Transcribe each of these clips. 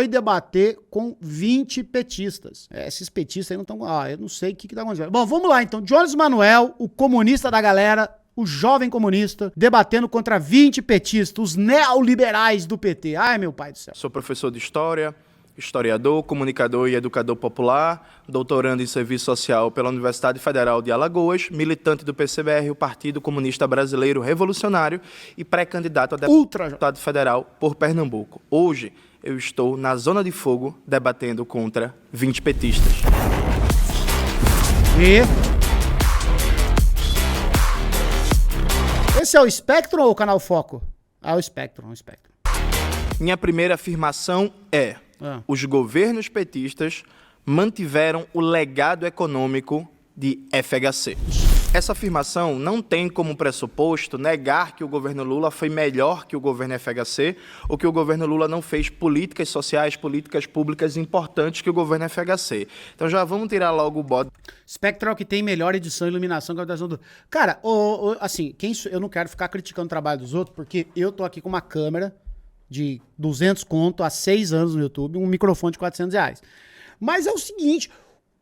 Foi debater com 20 petistas. Esses petistas aí não estão... eu não sei o que tá acontecendo. Bom, vamos lá então. Jones Manuel, o comunista da galera, o jovem comunista, debatendo contra 20 petistas, os neoliberais do PT. Ai, meu pai do céu. Sou professor de História, historiador, comunicador e educador popular, doutorando em Serviço Social pela Universidade Federal de Alagoas, militante do PCBR, o Partido Comunista Brasileiro Revolucionário, e pré-candidato a deputado federal por Pernambuco. Hoje, eu estou na Zona de Fogo debatendo contra 20 petistas. Esse é o Spectrum ou o Canal Foco? É o Spectrum, Minha primeira afirmação é: os governos petistas mantiveram o legado econômico de FHC. Essa afirmação não tem como pressuposto negar que o governo Lula foi melhor que o governo FHC ou que o governo Lula não fez políticas sociais, políticas públicas importantes que o governo FHC. Então já vamos tirar logo o bode. Spectral que tem melhor edição e iluminação que a edição do... Cara, assim, eu não quero ficar criticando o trabalho dos outros, porque eu tô aqui com uma câmera de 200 conto há 6 anos no YouTube, um microfone de R$400. Mas é o seguinte,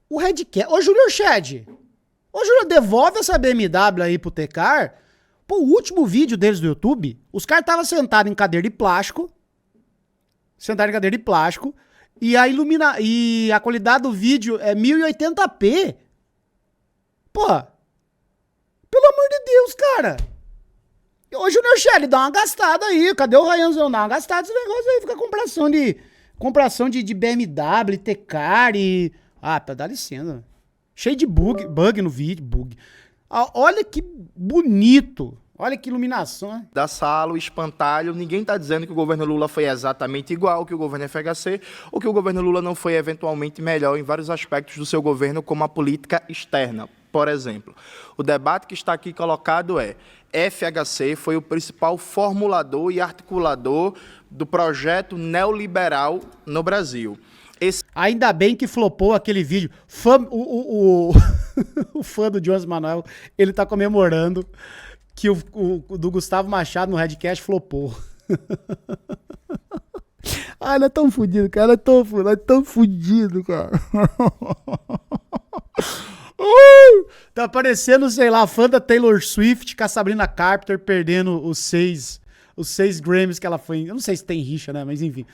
o Redcat... Ô, Júlio Shed... Ô, Júlio, devolve essa BMW aí pro Tecar. Pô, o último vídeo deles do YouTube, os caras estavam sentados em cadeira de plástico. E a qualidade do vídeo é 1080p. Pô, pelo amor de Deus, cara. Ô, Júnior Shelley, dá uma gastada aí. Cadê o Ryanzão? Dá uma gastada esse negócio aí. Fica compração de BMW, Tecar e... dá licença. Cheio de bug no vídeo, olha que bonito. Olha que iluminação, né? Da sala, o espantalho, ninguém está dizendo que o governo Lula foi exatamente igual que o governo FHC, ou que o governo Lula não foi eventualmente melhor em vários aspectos do seu governo, como a política externa, por exemplo. O debate que está aqui colocado é: FHC foi o principal formulador e articulador do projeto neoliberal no Brasil. Ainda bem que flopou aquele vídeo. O fã do Jones Manuel, ele tá comemorando que o do Gustavo Machado no Redcast flopou. Ele é tão fudido, cara. Ele é tão fudido, cara. Tá parecendo, sei lá, fã da Taylor Swift com a Sabrina Carpenter perdendo os seis Grammys que ela foi. Eu não sei se tem rixa, né? Mas enfim.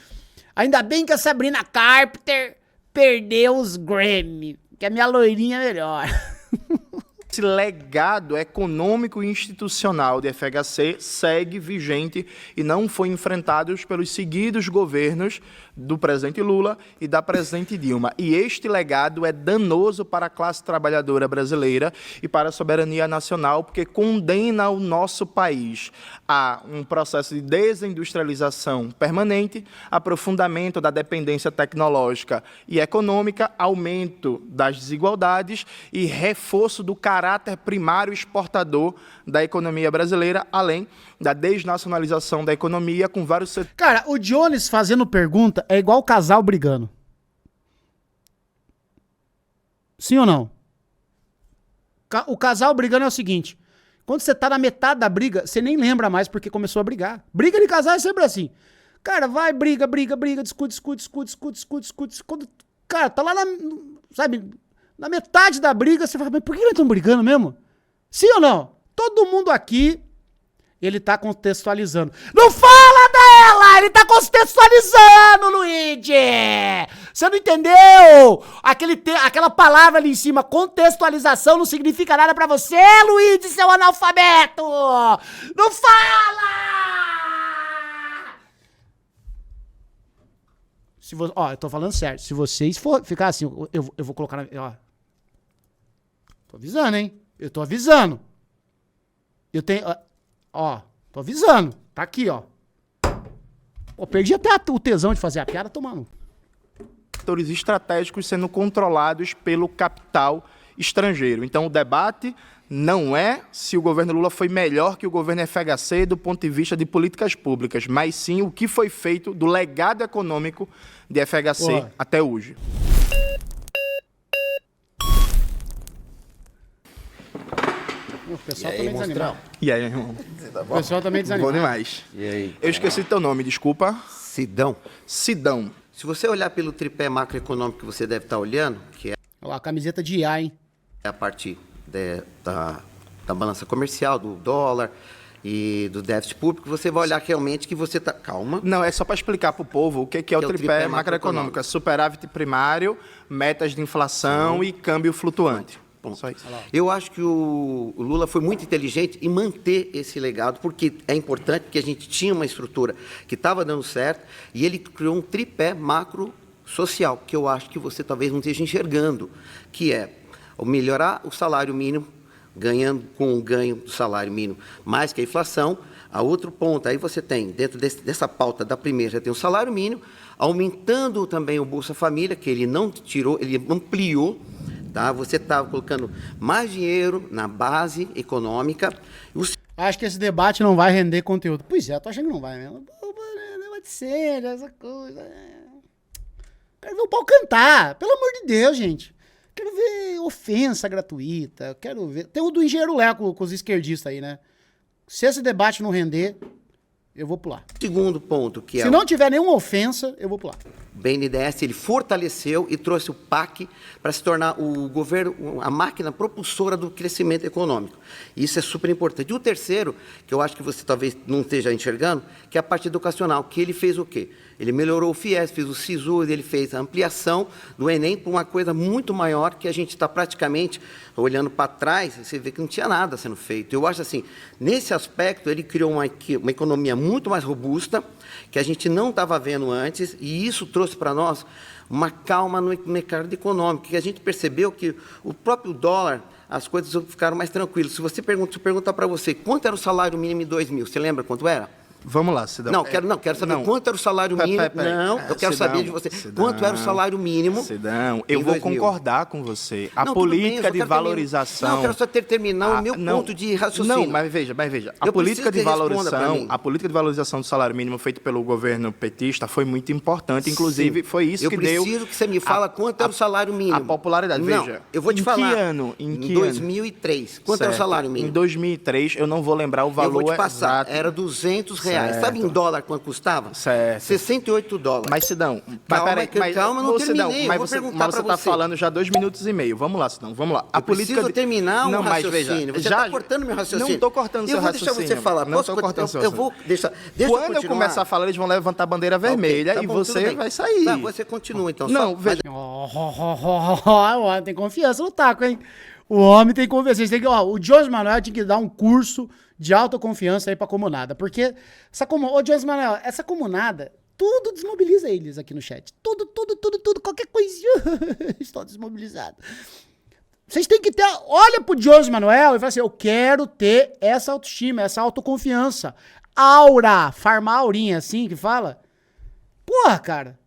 Ainda bem que a Sabrina Carpenter perdeu os Grammy, que a minha loirinha é melhor. Esse legado econômico e institucional de FHC segue vigente e não foi enfrentado pelos seguidos governos do presidente Lula e da presidente Dilma. E este legado é danoso para a classe trabalhadora brasileira e para a soberania nacional, porque condena o nosso país a um processo de desindustrialização permanente, aprofundamento da dependência tecnológica e econômica, aumento das desigualdades e reforço do caráter primário exportador da economia brasileira, além da desnacionalização da economia com vários setores. Cara, o Jones fazendo pergunta é igual o casal brigando. Sim ou não? O casal brigando é o seguinte: quando você tá na metade da briga, você nem lembra mais porque começou a brigar. Briga de casal é sempre assim. Cara, vai, briga, discute. Quando, cara, tá lá na metade da briga, você fala, mas por que eles estão brigando mesmo? Sim ou não? Todo mundo aqui, ele tá contextualizando. Não fala dela! Ele tá contextualizando, Luigi! Você não entendeu? Aquela palavra ali em cima, contextualização, não significa nada pra você, Luigi, seu analfabeto! Não fala! Eu tô falando sério. Se vocês for ficar assim, eu vou colocar na... Tô avisando, hein? Eu tô avisando. Eu tenho... tô avisando. Tá aqui, ó. Perdi até o tesão de fazer a piada tomando. Setores estratégicos sendo controlados pelo capital estrangeiro. Então, o debate não é se o governo Lula foi melhor que o governo FHC do ponto de vista de políticas públicas, mas sim o que foi feito do legado econômico de FHC até hoje. O pessoal também desanimado. E aí, irmão? Tá bom? O pessoal também desanimado. Bom demais. E aí? Eu esqueci teu nome, desculpa. Sidão. Sidão. Se você olhar pelo tripé macroeconômico que você deve estar olhando, que é Olha lá, a camiseta de IA, hein? a parte da balança comercial, do dólar e do déficit público, você vai olhar realmente que você está... Calma. Não, é só para explicar para o povo o que é o tripé macroeconômico. É superávit primário, metas de inflação e câmbio flutuante. Bom, só isso. Eu acho que o Lula foi muito inteligente em manter esse legado, porque é importante, porque a gente tinha uma estrutura que estava dando certo, e ele criou um tripé macro social, que eu acho que você talvez não esteja enxergando, que é melhorar o salário mínimo, ganhando com o ganho do salário mínimo mais que a inflação. A outro ponto, aí você tem, dentro dessa pauta da primeira, já tem o salário mínimo, aumentando também o Bolsa Família, que ele não tirou, ele ampliou. Tá? Você está colocando mais dinheiro na base econômica. Acho que esse debate não vai render conteúdo. Pois é, eu tô achando que não vai mesmo. Pode ser, essa coisa. Quero ver o pau cantar. Pelo amor de Deus, gente. Quero ver ofensa gratuita. Quero ver. Tem o do Engenheiro Léo com os esquerdistas aí, né? Se esse debate não render, eu vou pular. Segundo ponto, que é... Se não tiver nenhuma ofensa, eu vou pular. O BNDES, ele fortaleceu e trouxe o PAC para se tornar o governo, a máquina propulsora do crescimento econômico. Isso é super importante. E o terceiro, que eu acho que você talvez não esteja enxergando, que é a parte educacional, que ele fez o quê? Ele melhorou o FIES, fez o SISU, ele fez a ampliação do Enem para uma coisa muito maior que a gente está praticamente olhando para trás, você vê que não tinha nada sendo feito. Eu acho assim, nesse aspecto, ele criou uma economia muito mais robusta, que a gente não estava vendo antes, e isso trouxe para nós uma calma no mercado econômico, que a gente percebeu que o próprio dólar, as coisas ficaram mais tranquilas. Se você perguntar para você quanto era o salário mínimo em 2000, você lembra quanto era? Vamos lá, Sidão. Quero saber quanto era o salário mínimo. Eu quero saber de você. Quanto era o salário mínimo? Sidão, eu vou concordar com você. A política de valorização... Não, eu quero só terminar o meu ponto de raciocínio. Não, mas veja. A política de valorização do salário mínimo feita pelo governo petista foi muito importante. Inclusive, foi isso que deu... Eu preciso que você me fala quanto era o salário mínimo. A popularidade. Veja, eu vou te falar. Em que ano? Em 2003. Quanto era o salário mínimo? Em 2003, eu não vou lembrar o valor exato. Eu vou te passar. Era R$200. Sabe em dólar quanto custava? Certo. $68. Mas, Sidão, calma, não terminei. Mas você está falando já 2 minutos e meio. Vamos lá, Sidão, vamos lá. Eu preciso terminar um raciocínio. Você está cortando meu raciocínio. Não estou cortando seu raciocínio. Eu vou deixar você falar. Não estou cortando seu raciocínio. Quando eu começar a falar, eles vão levantar a bandeira vermelha e você vai sair. Tá, você continua, então. Não, veja. O homem tem confiança no taco, hein? O homem tem confiança. O Jones Manuel tinha que dar um curso de autoconfiança aí pra comunada. Porque Jones Manuel, essa comunada, tudo desmobiliza eles aqui no chat. Tudo, qualquer coisinha. Estou desmobilizado. Vocês têm que ter... Olha pro Jones Manuel e fala assim, eu quero ter essa autoestima, essa autoconfiança. Aura, farmar aurinha, assim que fala. Porra, cara.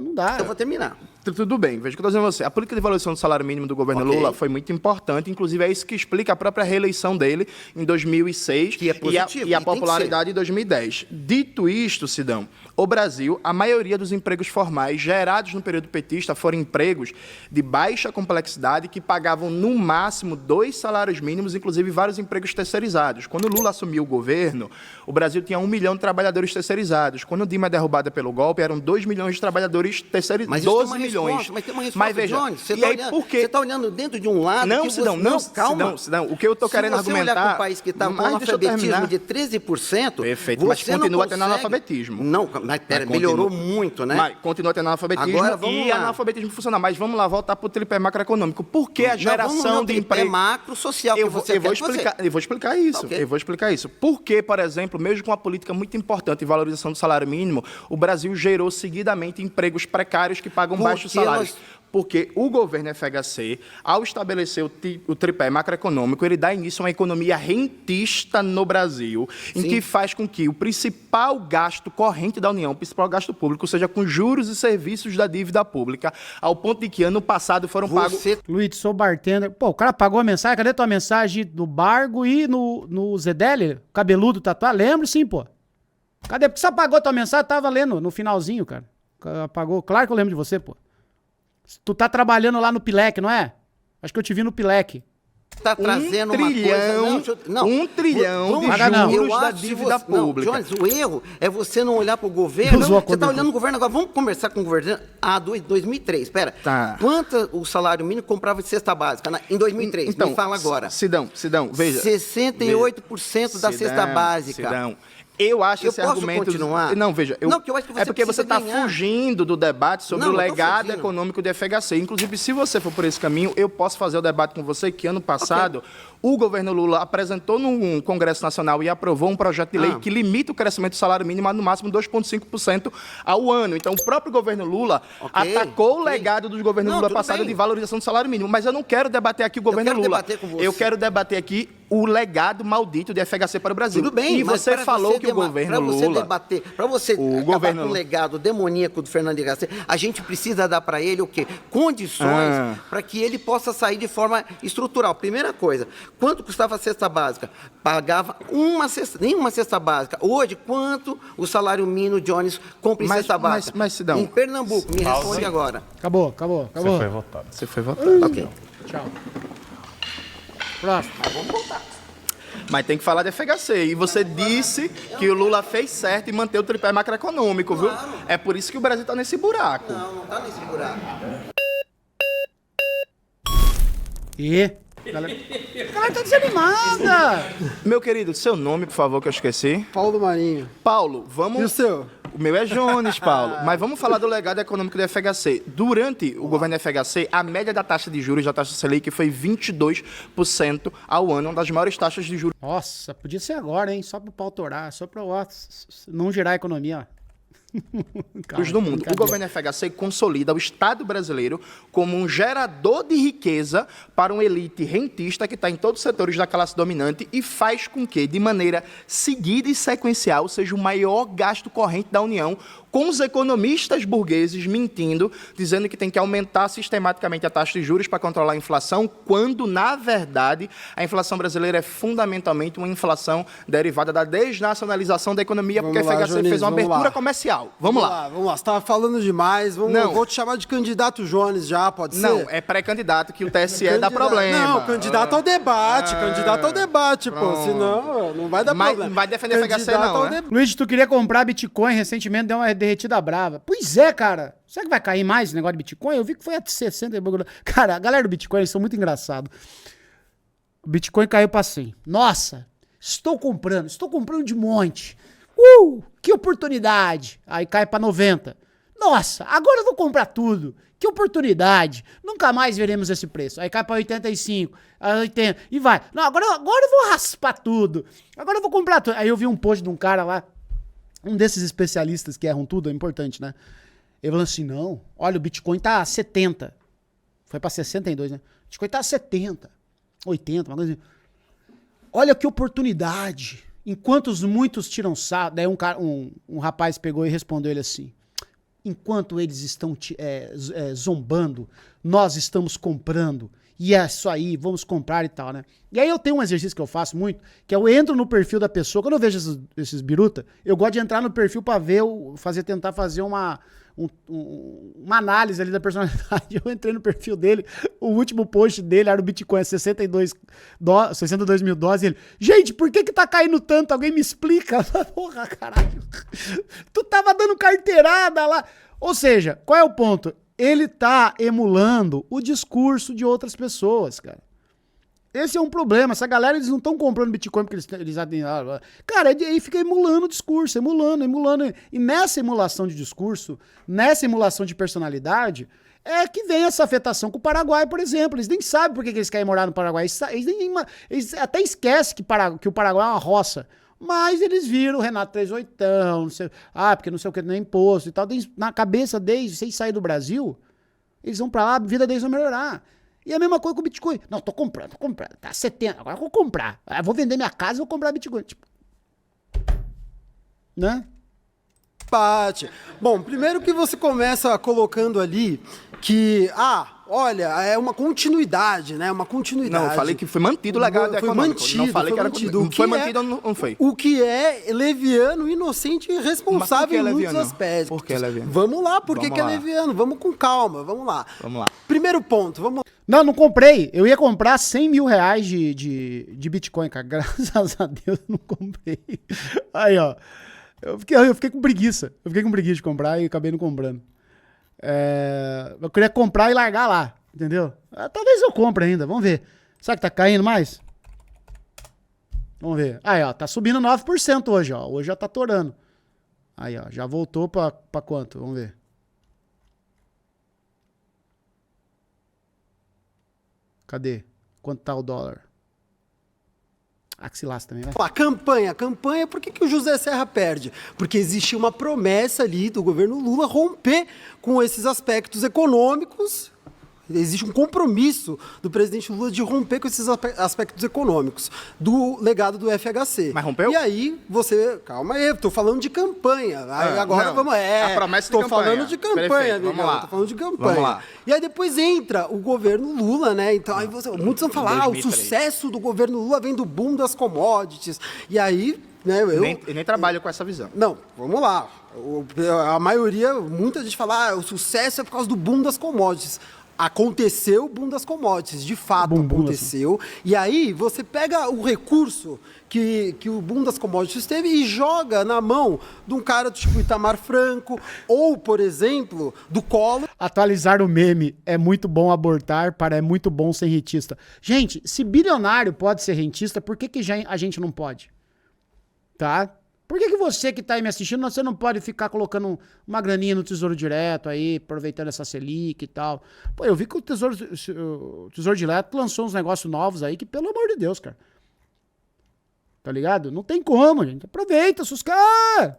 Não dá. Eu vou terminar. Tudo bem, veja o que eu estou dizendo a você. A política de valorização do salário mínimo do governo Lula foi muito importante, inclusive é isso que explica a própria reeleição dele em 2006 que é positivo, e a popularidade em 2010. Dito isto, Sidão, o Brasil, a maioria dos empregos formais gerados no período petista foram empregos de baixa complexidade que pagavam no máximo 2 salários mínimos, inclusive vários empregos terceirizados. Quando o Lula assumiu o governo, o Brasil tinha 1 milhão de trabalhadores terceirizados. Quando o Dilma é derrubada pelo golpe, eram 2 milhões de trabalhadores terceirizados. 12 milhões. Mas tem uma resposta, veja, Jones, você está olhando dentro de um lado... Não, Sidão, calma. Sidão, o que eu estou querendo argumentar... Se você olhar para um país que está com analfabetismo de 13%... Perfeito, mas continua tendo analfabetismo. Não, mas melhorou muito, né? Mas continua tendo analfabetismo. Agora, vamos lá. Analfabetismo funcional. Mas vamos lá, voltar para o tripé macroeconômico. Por que a geração de emprego... macro social eu vou explicar isso. Okay. Eu vou explicar isso. Por que, por exemplo, mesmo com uma política muito importante de valorização do salário mínimo, o Brasil gerou seguidamente empregos precários que pagam baixos salários? Porque o governo FHC, ao estabelecer o tripé macroeconômico, ele dá início a uma economia rentista no Brasil, em que faz com que o principal gasto corrente da União, o principal gasto público, seja com juros e serviços da dívida pública, ao ponto de que ano passado foram pagos... Luiz, sou bartender. Pô, o cara pagou a mensagem, cadê tua mensagem do Bargo e no Zedeli? Cabeludo tatuado? Lembro sim, pô. Cadê? Porque você apagou tua mensagem, tava lendo no finalzinho, cara. Apagou. Claro que eu lembro de você, pô. Tu tá trabalhando lá no Pilec, não é? Acho que eu te vi no Pilec. está trazendo Um trilhão de juros da dívida pública. Não, Jones, o erro é você não olhar para o governo. Não, você está olhando o governo agora. Vamos conversar com o governo. 2003, espera. Tá. Quanto o salário mínimo comprava de cesta básica em 2003? Então, me fala agora. Sidão, veja. 68% da cesta básica. Sidão. Eu acho esse argumento... Eu posso continuar? Não, veja, Não, que eu acho que você é porque você está ganhar. fugindo do debate sobre Não, o eu tô legado fugindo. econômico do FHC. Inclusive, se você for por esse caminho, eu posso fazer o debate com você que ano passado o governo Lula apresentou no Congresso Nacional e aprovou um projeto de lei que limita o crescimento do salário mínimo a no máximo 2,5% ao ano. Então, o próprio governo Lula atacou o legado dos governos Lula passado de valorização do salário mínimo. Mas eu não quero debater aqui o governo Lula. Eu quero debater aqui o legado maldito do FHC para o Brasil. Tudo bem, e você falou que o governo Lula... Para você acabar com o legado demoníaco do Fernando Henrique, a gente precisa dar para ele o quê? Condições para que ele possa sair de forma estrutural. Primeira coisa, quanto custava a cesta básica? Pagava nenhuma cesta básica. Hoje, quanto o salário mínimo Jones compra em cesta básica? Mas Sidão... Em Pernambuco, me responde agora. Acabou. Você foi votado. Ok. Tchau. Próximo. Vamos voltar. Mas tem que falar de FHC. E você disse que o Lula fez certo e manteve o tripé macroeconômico, viu? É por isso que o Brasil está nesse buraco. Não está nesse buraco. A galera tá desanimada. Meu querido, seu nome, por favor, que eu esqueci. Paulo do Marinho. Paulo, vamos... E o seu? O meu é Jones, Paulo. Mas vamos falar do legado econômico do FHC. Durante o governo do FHC, a média da taxa de juros da taxa Selic foi 22% ao ano, uma das maiores taxas de juros Nossa, podia ser agora, hein? Só pro pau torar, só pra não girar a economia, ó. do mundo. O governo FHC consolida o Estado brasileiro como um gerador de riqueza para uma elite rentista que está em todos os setores da classe dominante e faz com que, de maneira seguida e sequencial, seja o maior gasto corrente da União, com os economistas burgueses mentindo, dizendo que tem que aumentar sistematicamente a taxa de juros para controlar a inflação, quando, na verdade, a inflação brasileira é fundamentalmente uma inflação derivada da desnacionalização da economia, porque a FHC fez uma abertura comercial. Vamos lá. Você estava falando demais. Eu vou te chamar de candidato Jones já, pode ser? Não, é pré-candidato que o TSE dá problema. Não, candidato ao debate. Pô. Senão não vai dar problema. Não vai defender a FHC, não, né? Luiz, tu queria comprar Bitcoin recentemente, deu uma derretida brava. Pois é, cara. Será que vai cair mais esse negócio de Bitcoin? Eu vi que foi a 60 e bagulho. Cara, a galera do Bitcoin, eles são muito engraçados. O Bitcoin caiu pra 100. Nossa, estou comprando de monte. Que oportunidade. Aí cai pra 90. Nossa, agora eu vou comprar tudo. Que oportunidade. Nunca mais veremos esse preço. Aí cai pra 85, a 80 e vai. Não, agora eu vou raspar tudo. Agora eu vou comprar tudo. Aí eu vi um post de um cara lá, um desses especialistas que erram tudo, é importante, né? Ele falou assim, não, olha, o Bitcoin tá a 70. Foi pra 62, né? O Bitcoin tá a 70, 80, uma coisa assim. Olha que oportunidade. Enquanto muitos tiram sarro, daí um rapaz pegou e respondeu ele assim, enquanto eles estão zombando, nós estamos comprando, e é isso aí, vamos comprar e tal, né? E aí eu tenho um exercício que eu faço muito, que é eu entro no perfil da pessoa, quando eu vejo esses biruta, eu gosto de entrar no perfil pra ver, tentar fazer uma análise ali da personalidade. Eu entrei no perfil dele, o último post dele era o Bitcoin, 62 mil dólares, e ele, gente, por que tá caindo tanto? Alguém me explica? Porra, caralho. Tu tava dando carteirada lá. Ou seja, qual é o ponto? Ele tá emulando o discurso de outras pessoas, cara. Esse é um problema. Essa galera, eles não estão comprando Bitcoin porque eles cara, aí fica emulando o discurso, emulando. E nessa emulação de discurso, nessa emulação de personalidade, é que vem essa afetação com o Paraguai, por exemplo. Eles nem sabem por que eles querem morar no Paraguai. Eles até esquecem que o Paraguai é uma roça. Mas eles viram o Renato 38, não sei, porque não sei o que, não é imposto e tal. Na cabeça deles, sem sair do Brasil, eles vão pra lá, a vida deles vai melhorar. E a mesma coisa com o Bitcoin. Não, tô comprando. Tá 70, agora eu vou comprar. Eu vou vender minha casa e vou comprar Bitcoin. Tipo, né? Bom, primeiro que você começa colocando ali que, olha, é uma continuidade, né? Uma continuidade. Não, eu falei que foi mantido o legado econômico. Não falei que era mantido. Foi mantido ou não foi? O que é leviano, inocente e irresponsável em muitos aspectos. Por que é leviano? Vamos lá, por que é leviano? Vamos com calma, vamos lá. Vamos lá. Primeiro ponto, vamos lá. Não, não comprei. Eu ia comprar 100 mil reais de Bitcoin, cara. Graças a Deus eu não comprei. Aí, ó. Eu fiquei com preguiça. Eu fiquei com preguiça de comprar e acabei não comprando. Eu queria comprar e largar lá, entendeu? Talvez eu compre ainda, vamos ver. Será que tá caindo mais? Vamos ver. Aí, ó, tá subindo 9% hoje, ó. Hoje já tá torando. Aí, ó, já voltou pra quanto? Vamos ver. Cadê? Quanto tá o dólar? Ah, que se lasca também, vai. Lá, campanha, por que o José Serra perde? Porque existe uma promessa ali do governo Lula romper com esses aspectos econômicos. Existe um compromisso do presidente Lula de romper com esses aspectos econômicos do legado do FHC. Mas rompeu? E aí você... Calma aí, tô falando de campanha. Aí agora não, vamos... a promessa de tô campanha. falando de campanha, Perfeito, amigão. vamos lá. Tô falando de campanha. Vamos lá. E aí depois entra o governo Lula, né? Então aí muitos vão falar, o 2003. sucesso do governo Lula vem do boom das commodities. E aí... Né, Eu nem trabalho com essa visão. Não, vamos lá. A maioria, muita gente fala, o sucesso é por causa do boom das commodities. Aconteceu o boom das commodities, de fato aconteceu. E aí você pega o recurso que o boom das commodities teve e joga na mão de um cara do tipo Itamar Franco, ou, por exemplo, do Collor. Atualizar o meme. É muito bom abortar para é muito bom ser rentista. Gente, se bilionário pode ser rentista, por que a gente não pode? Tá? Por que você que tá aí me assistindo, você não pode ficar colocando uma graninha no Tesouro Direto aí, aproveitando essa Selic e tal? Pô, eu vi que o Tesouro Direto lançou uns negócios novos aí que, pelo amor de Deus, cara. Tá ligado? Não tem como, gente. Aproveita, os caras.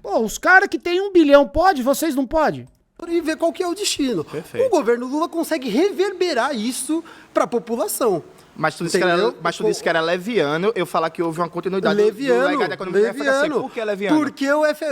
Pô, os caras que tem 1 bilhão pode, vocês não podem? E ver qual que é o destino. Perfeito. O governo Lula consegue reverberar isso para a população. Mas tu disse que era leviano eu falar que houve uma continuidade do legado econômico do FHC. Por que é leviano? Porque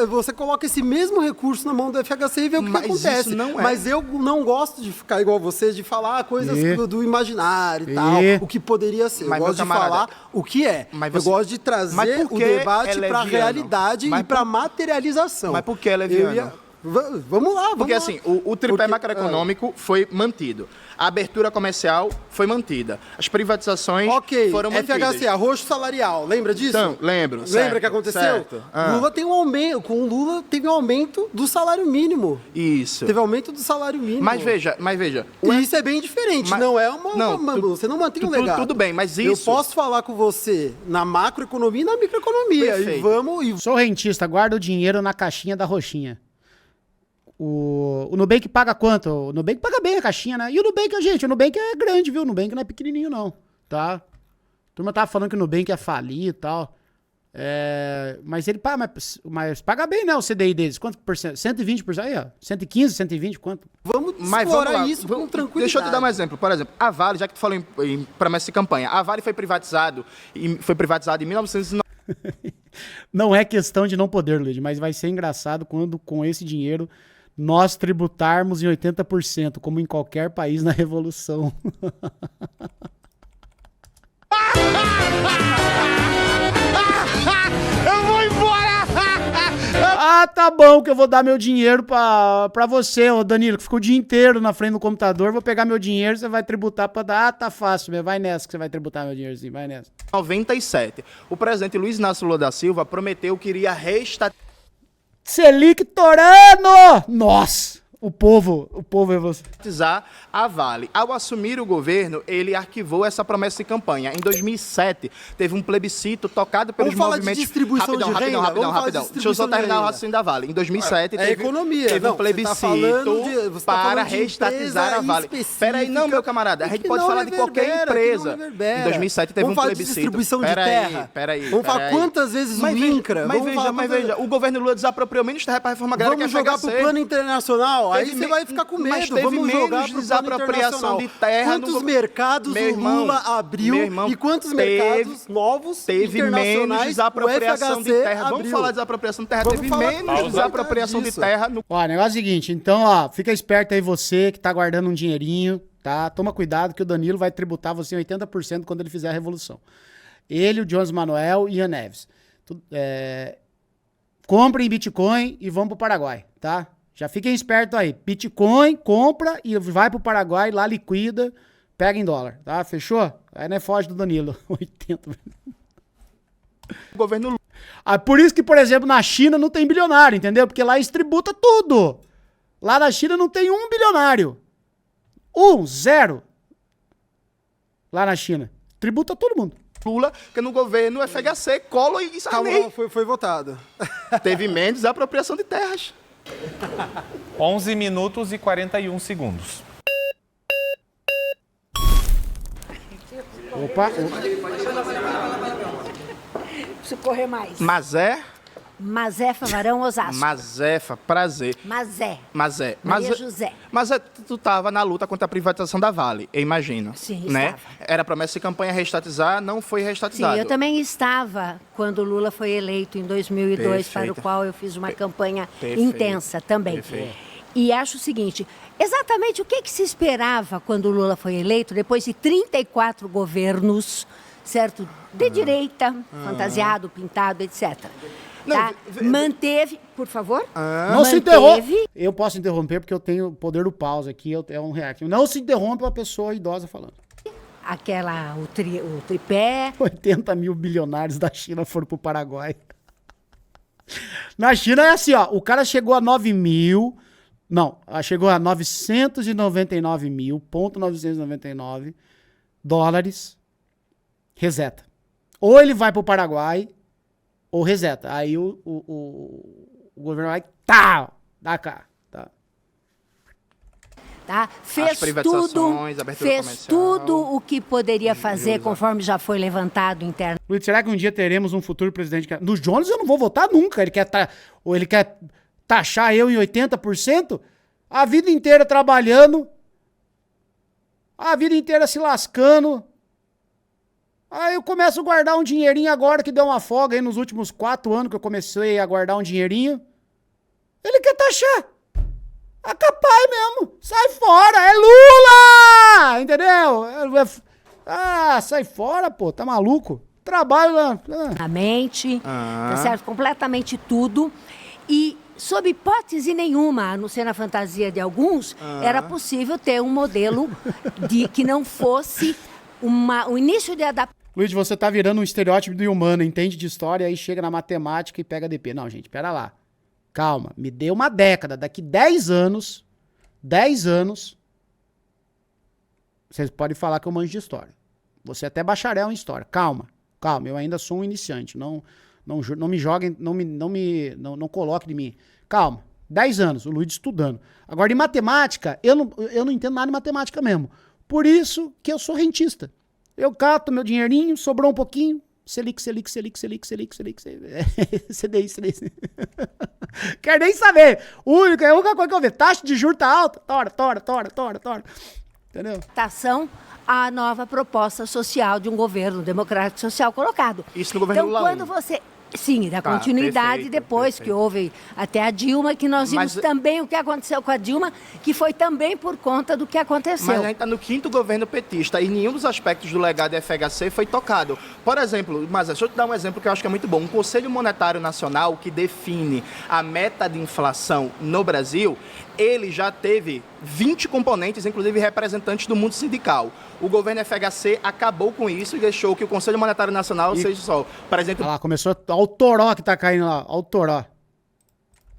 você coloca esse mesmo recurso na mão do FHC e vê o que acontece. Isso não é. Mas eu não gosto de ficar igual você, de falar coisas do imaginário e tal, o que poderia ser. Mas, eu gosto de falar o que é. Eu gosto de trazer o debate para a realidade e para a materialização. Mas por que é leviano? Vamos lá, vamos Porque lá. assim, o tripé macroeconômico foi mantido. A abertura comercial foi mantida. As privatizações foram mantidas. FHC, arroxo salarial, lembra disso? Então, lembro. Lembra que aconteceu? Certo. Lula tem um aumento, com o Lula teve um aumento do salário mínimo. Isso. Teve aumento do salário mínimo. Mas veja. E isso é bem diferente, não é você não mantém o legado. Tudo bem, mas isso... Eu posso falar com você na macroeconomia e na microeconomia. Perfeito. Sou rentista, guarda o dinheiro na caixinha da roxinha. O Nubank paga quanto? O Nubank paga bem a caixinha, né? E o Nubank, gente, o Nubank é grande, viu? O Nubank não é pequenininho, não, tá? A turma tava falando que o Nubank ia falir e tal. Mas ele paga, mas paga bem, né? O CDI deles. Quanto por cento? 120%? Aí, ó. 115, 120, quanto? Vamos explorar isso com tranquilidade. Deixa eu te dar um exemplo. Por exemplo, a Vale, já que tu falou em promessa de campanha, a Vale foi privatizada em 1990. Não é questão de não poder, Luiz, mas vai ser engraçado quando com esse dinheiro nós tributarmos em 80%, como em qualquer país na Revolução. Eu vou embora! Ah, tá bom que eu vou dar meu dinheiro pra você, ô Danilo, que ficou o dia inteiro na frente do computador, vou pegar meu dinheiro, você vai tributar pra dar. Ah, tá fácil, vai nessa que você vai tributar meu dinheirozinho, vai nessa. 97. O presidente Luiz Inácio Lula da Silva prometeu que iria Selic torando! Nossa, o povo é você. privatizar a Vale. Ao assumir o governo, ele arquivou essa promessa de campanha. Em 2007, teve um plebiscito tocado pelos Vamos falar de movimentos... distribuição de renda? Vamos falar de Deixa eu só distribuição de terminar o renda. raciocínio da Vale. Em 2007, teve economia. teve Não, um você tá falando plebiscito você tá para falando de reestatizar a empresa Vale. específica Peraí, não, meu camarada. A gente que pode não falar de qualquer reverbera, que não empresa. reverbera. Em 2007, teve Vamos um falar de plebiscito. distribuição de terra. Peraí. Vamos falar quantas vezes o INCRA. Mas veja, o governo Lula desapropriou menos terra para a reforma agrária Vamos que a jogar FHC. pro plano internacional, aí Teve você vai ficar com mas medo. teve Vamos menos jogar pro plano desapropriação internacional. de terra Quantos no- mercados Meu o irmão, Lula abriu meu irmão, e quantos teve- mercados novos Teve menos internacionais desapropriação o de FHC terra. Vamos abriu? falar de desapropriação de terra. Vamos Teve falar menos com desapropriação de disso. terra no... Ó, o negócio é o seguinte, então, ó, fica esperto aí você que tá guardando um dinheirinho, tá? Toma cuidado que o Danilo vai tributar você em 80% quando ele fizer a revolução. Ele, o Jones Manuel e Ian Neves. Comprem Bitcoin e vamos pro Paraguai, tá? Já fiquem espertos aí. Bitcoin, compra e vai pro Paraguai, lá liquida, pega em dólar, tá? Fechou? Aí não é foge do Danilo. 80. O governo Lula. Ah, por isso que, por exemplo, na China não tem bilionário, entendeu? Porque lá eles tributam tudo. Lá na China não tem um bilionário. Zero. Lá na China. Tributa todo mundo. Lula, que no governo FHC, Collor e Sarney. Calma, foi votado. Teve Mendes a apropriação de terras. 11 minutos e 41 segundos. Opa. Preciso correr mais. Mazefa, Varão, Osasco. Mazefa, prazer. Mazé. Maria José. tu tava na luta contra a privatização da Vale, eu imagino. Sim, né? estava. Era promessa de campanha reestatizar, não foi Sim, reestatizado. eu também estava quando o Lula foi eleito em 2002, Perfeita. para o qual eu fiz uma campanha Perfeito. intensa também. Perfeito. E acho o seguinte, exatamente o que se esperava quando o Lula foi eleito, depois de 34 governos, certo? De direita, fantasiado, pintado, etc. Tá? Manteve, por favor. Não se interrompe. Eu posso interromper porque eu tenho o poder do pause aqui, é um react. Não se interrompe uma pessoa idosa falando. O tripé. 80 mil bilionários da China foram pro Paraguai. Na China é assim, ó. O cara chegou a 9 mil. Não, chegou a 999 dólares. Reseta. Ou ele vai pro Paraguai, ou reseta. Aí o governo vai, dá cá. Tá. Tá? As Fez privatizações, abertura comercial. tudo o que poderia fazer, conforme já foi levantado internamente. Luiz, será que um dia teremos um futuro presidente? No Jones eu não vou votar nunca. Ele quer taxar eu em 80%? A vida inteira trabalhando. A vida inteira se lascando. Aí eu começo a guardar um dinheirinho agora que deu uma folga aí nos últimos 4 anos que eu comecei a guardar um dinheirinho. Ele quer taxar. É capaz mesmo. Sai fora. É Lula! Entendeu? Sai fora, pô. Tá maluco? Trabalho lá. Tá certo? Completamente tudo. E, sob hipótese nenhuma, a não ser na fantasia de alguns, era possível ter um modelo que não fosse o início de adaptação. Luiz, você tá virando um estereótipo do humano, entende de história, aí chega na matemática e pega DP. Não, gente, pera lá. Calma, me dê uma década. Daqui 10 anos, vocês podem falar que eu manjo de história. Você é até bacharel em história. Calma, eu ainda sou um iniciante. Não me joguem, não coloque de mim. Calma, 10 anos, o Luiz estudando. Agora, em matemática, eu não entendo nada de matemática mesmo. Por isso que eu sou rentista. Eu cato meu dinheirinho, sobrou um pouquinho, Selic. CDI. Quero nem saber. A única coisa que eu ver, taxa de juros tá alta, tora. Entendeu? Adaptação à nova proposta social de um governo democrático social colocado. Isso no governo Lula. Então, quando você... Sim, da continuidade perfeito, depois, que houve até a Dilma, que nós vimos também o que aconteceu com a Dilma, que foi também por conta do que aconteceu. Mas a gente está no 5º governo petista e nenhum dos aspectos do legado FHC foi tocado. Por exemplo, mas deixa eu te dar um exemplo que eu acho que é muito bom. Um Conselho Monetário Nacional que define a meta de inflação no Brasil, ele já teve 20 componentes, inclusive representantes do mundo sindical. O governo FHC acabou com isso e deixou que o Conselho Monetário Nacional seja só, por exemplo, Olha lá, começou o toró que tá caindo lá, o toró.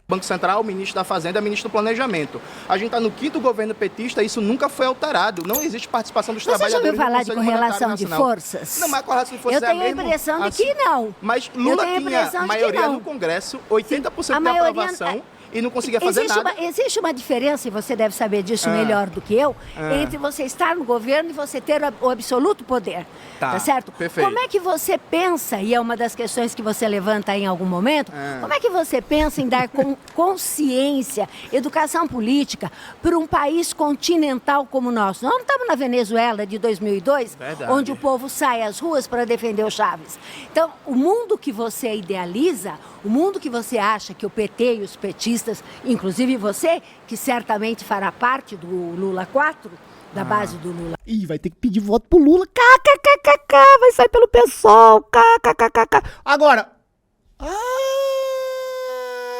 Banco Central, ministro da Fazenda e ministro do Planejamento. A gente está no 5º governo petista, isso nunca foi alterado. Não existe participação dos Você já trabalhadores ouviu falar de no Conselho correlação Monetário de Nacional. forças? Não, mas a correlação de forças Eu é a tenho a mesma. impressão de assim, que não. Mas Eu Lula tenho a tinha impressão de que maioria não. no Congresso, 80% A de maioria- aprovação e não conseguia fazer Existe nada. existe uma diferença, e você deve saber disso melhor do que eu, entre você estar no governo e você ter o absoluto poder. Tá certo? Perfeito. Como é que você pensa, e é uma das questões que você levanta aí em algum momento, como é que você pensa em dar consciência, educação política para um país continental como o nosso? Nós não estamos na Venezuela de 2002, Verdade. onde o povo sai às ruas para defender o Chaves. Então, o mundo que você idealiza, o mundo que você acha que o PT e os petistas, inclusive você, que certamente fará parte do Lula 4, da base do Lula. Ih, vai ter que pedir voto pro Lula. KKKKK, vai sair pelo PSOL. KKKKK. Agora.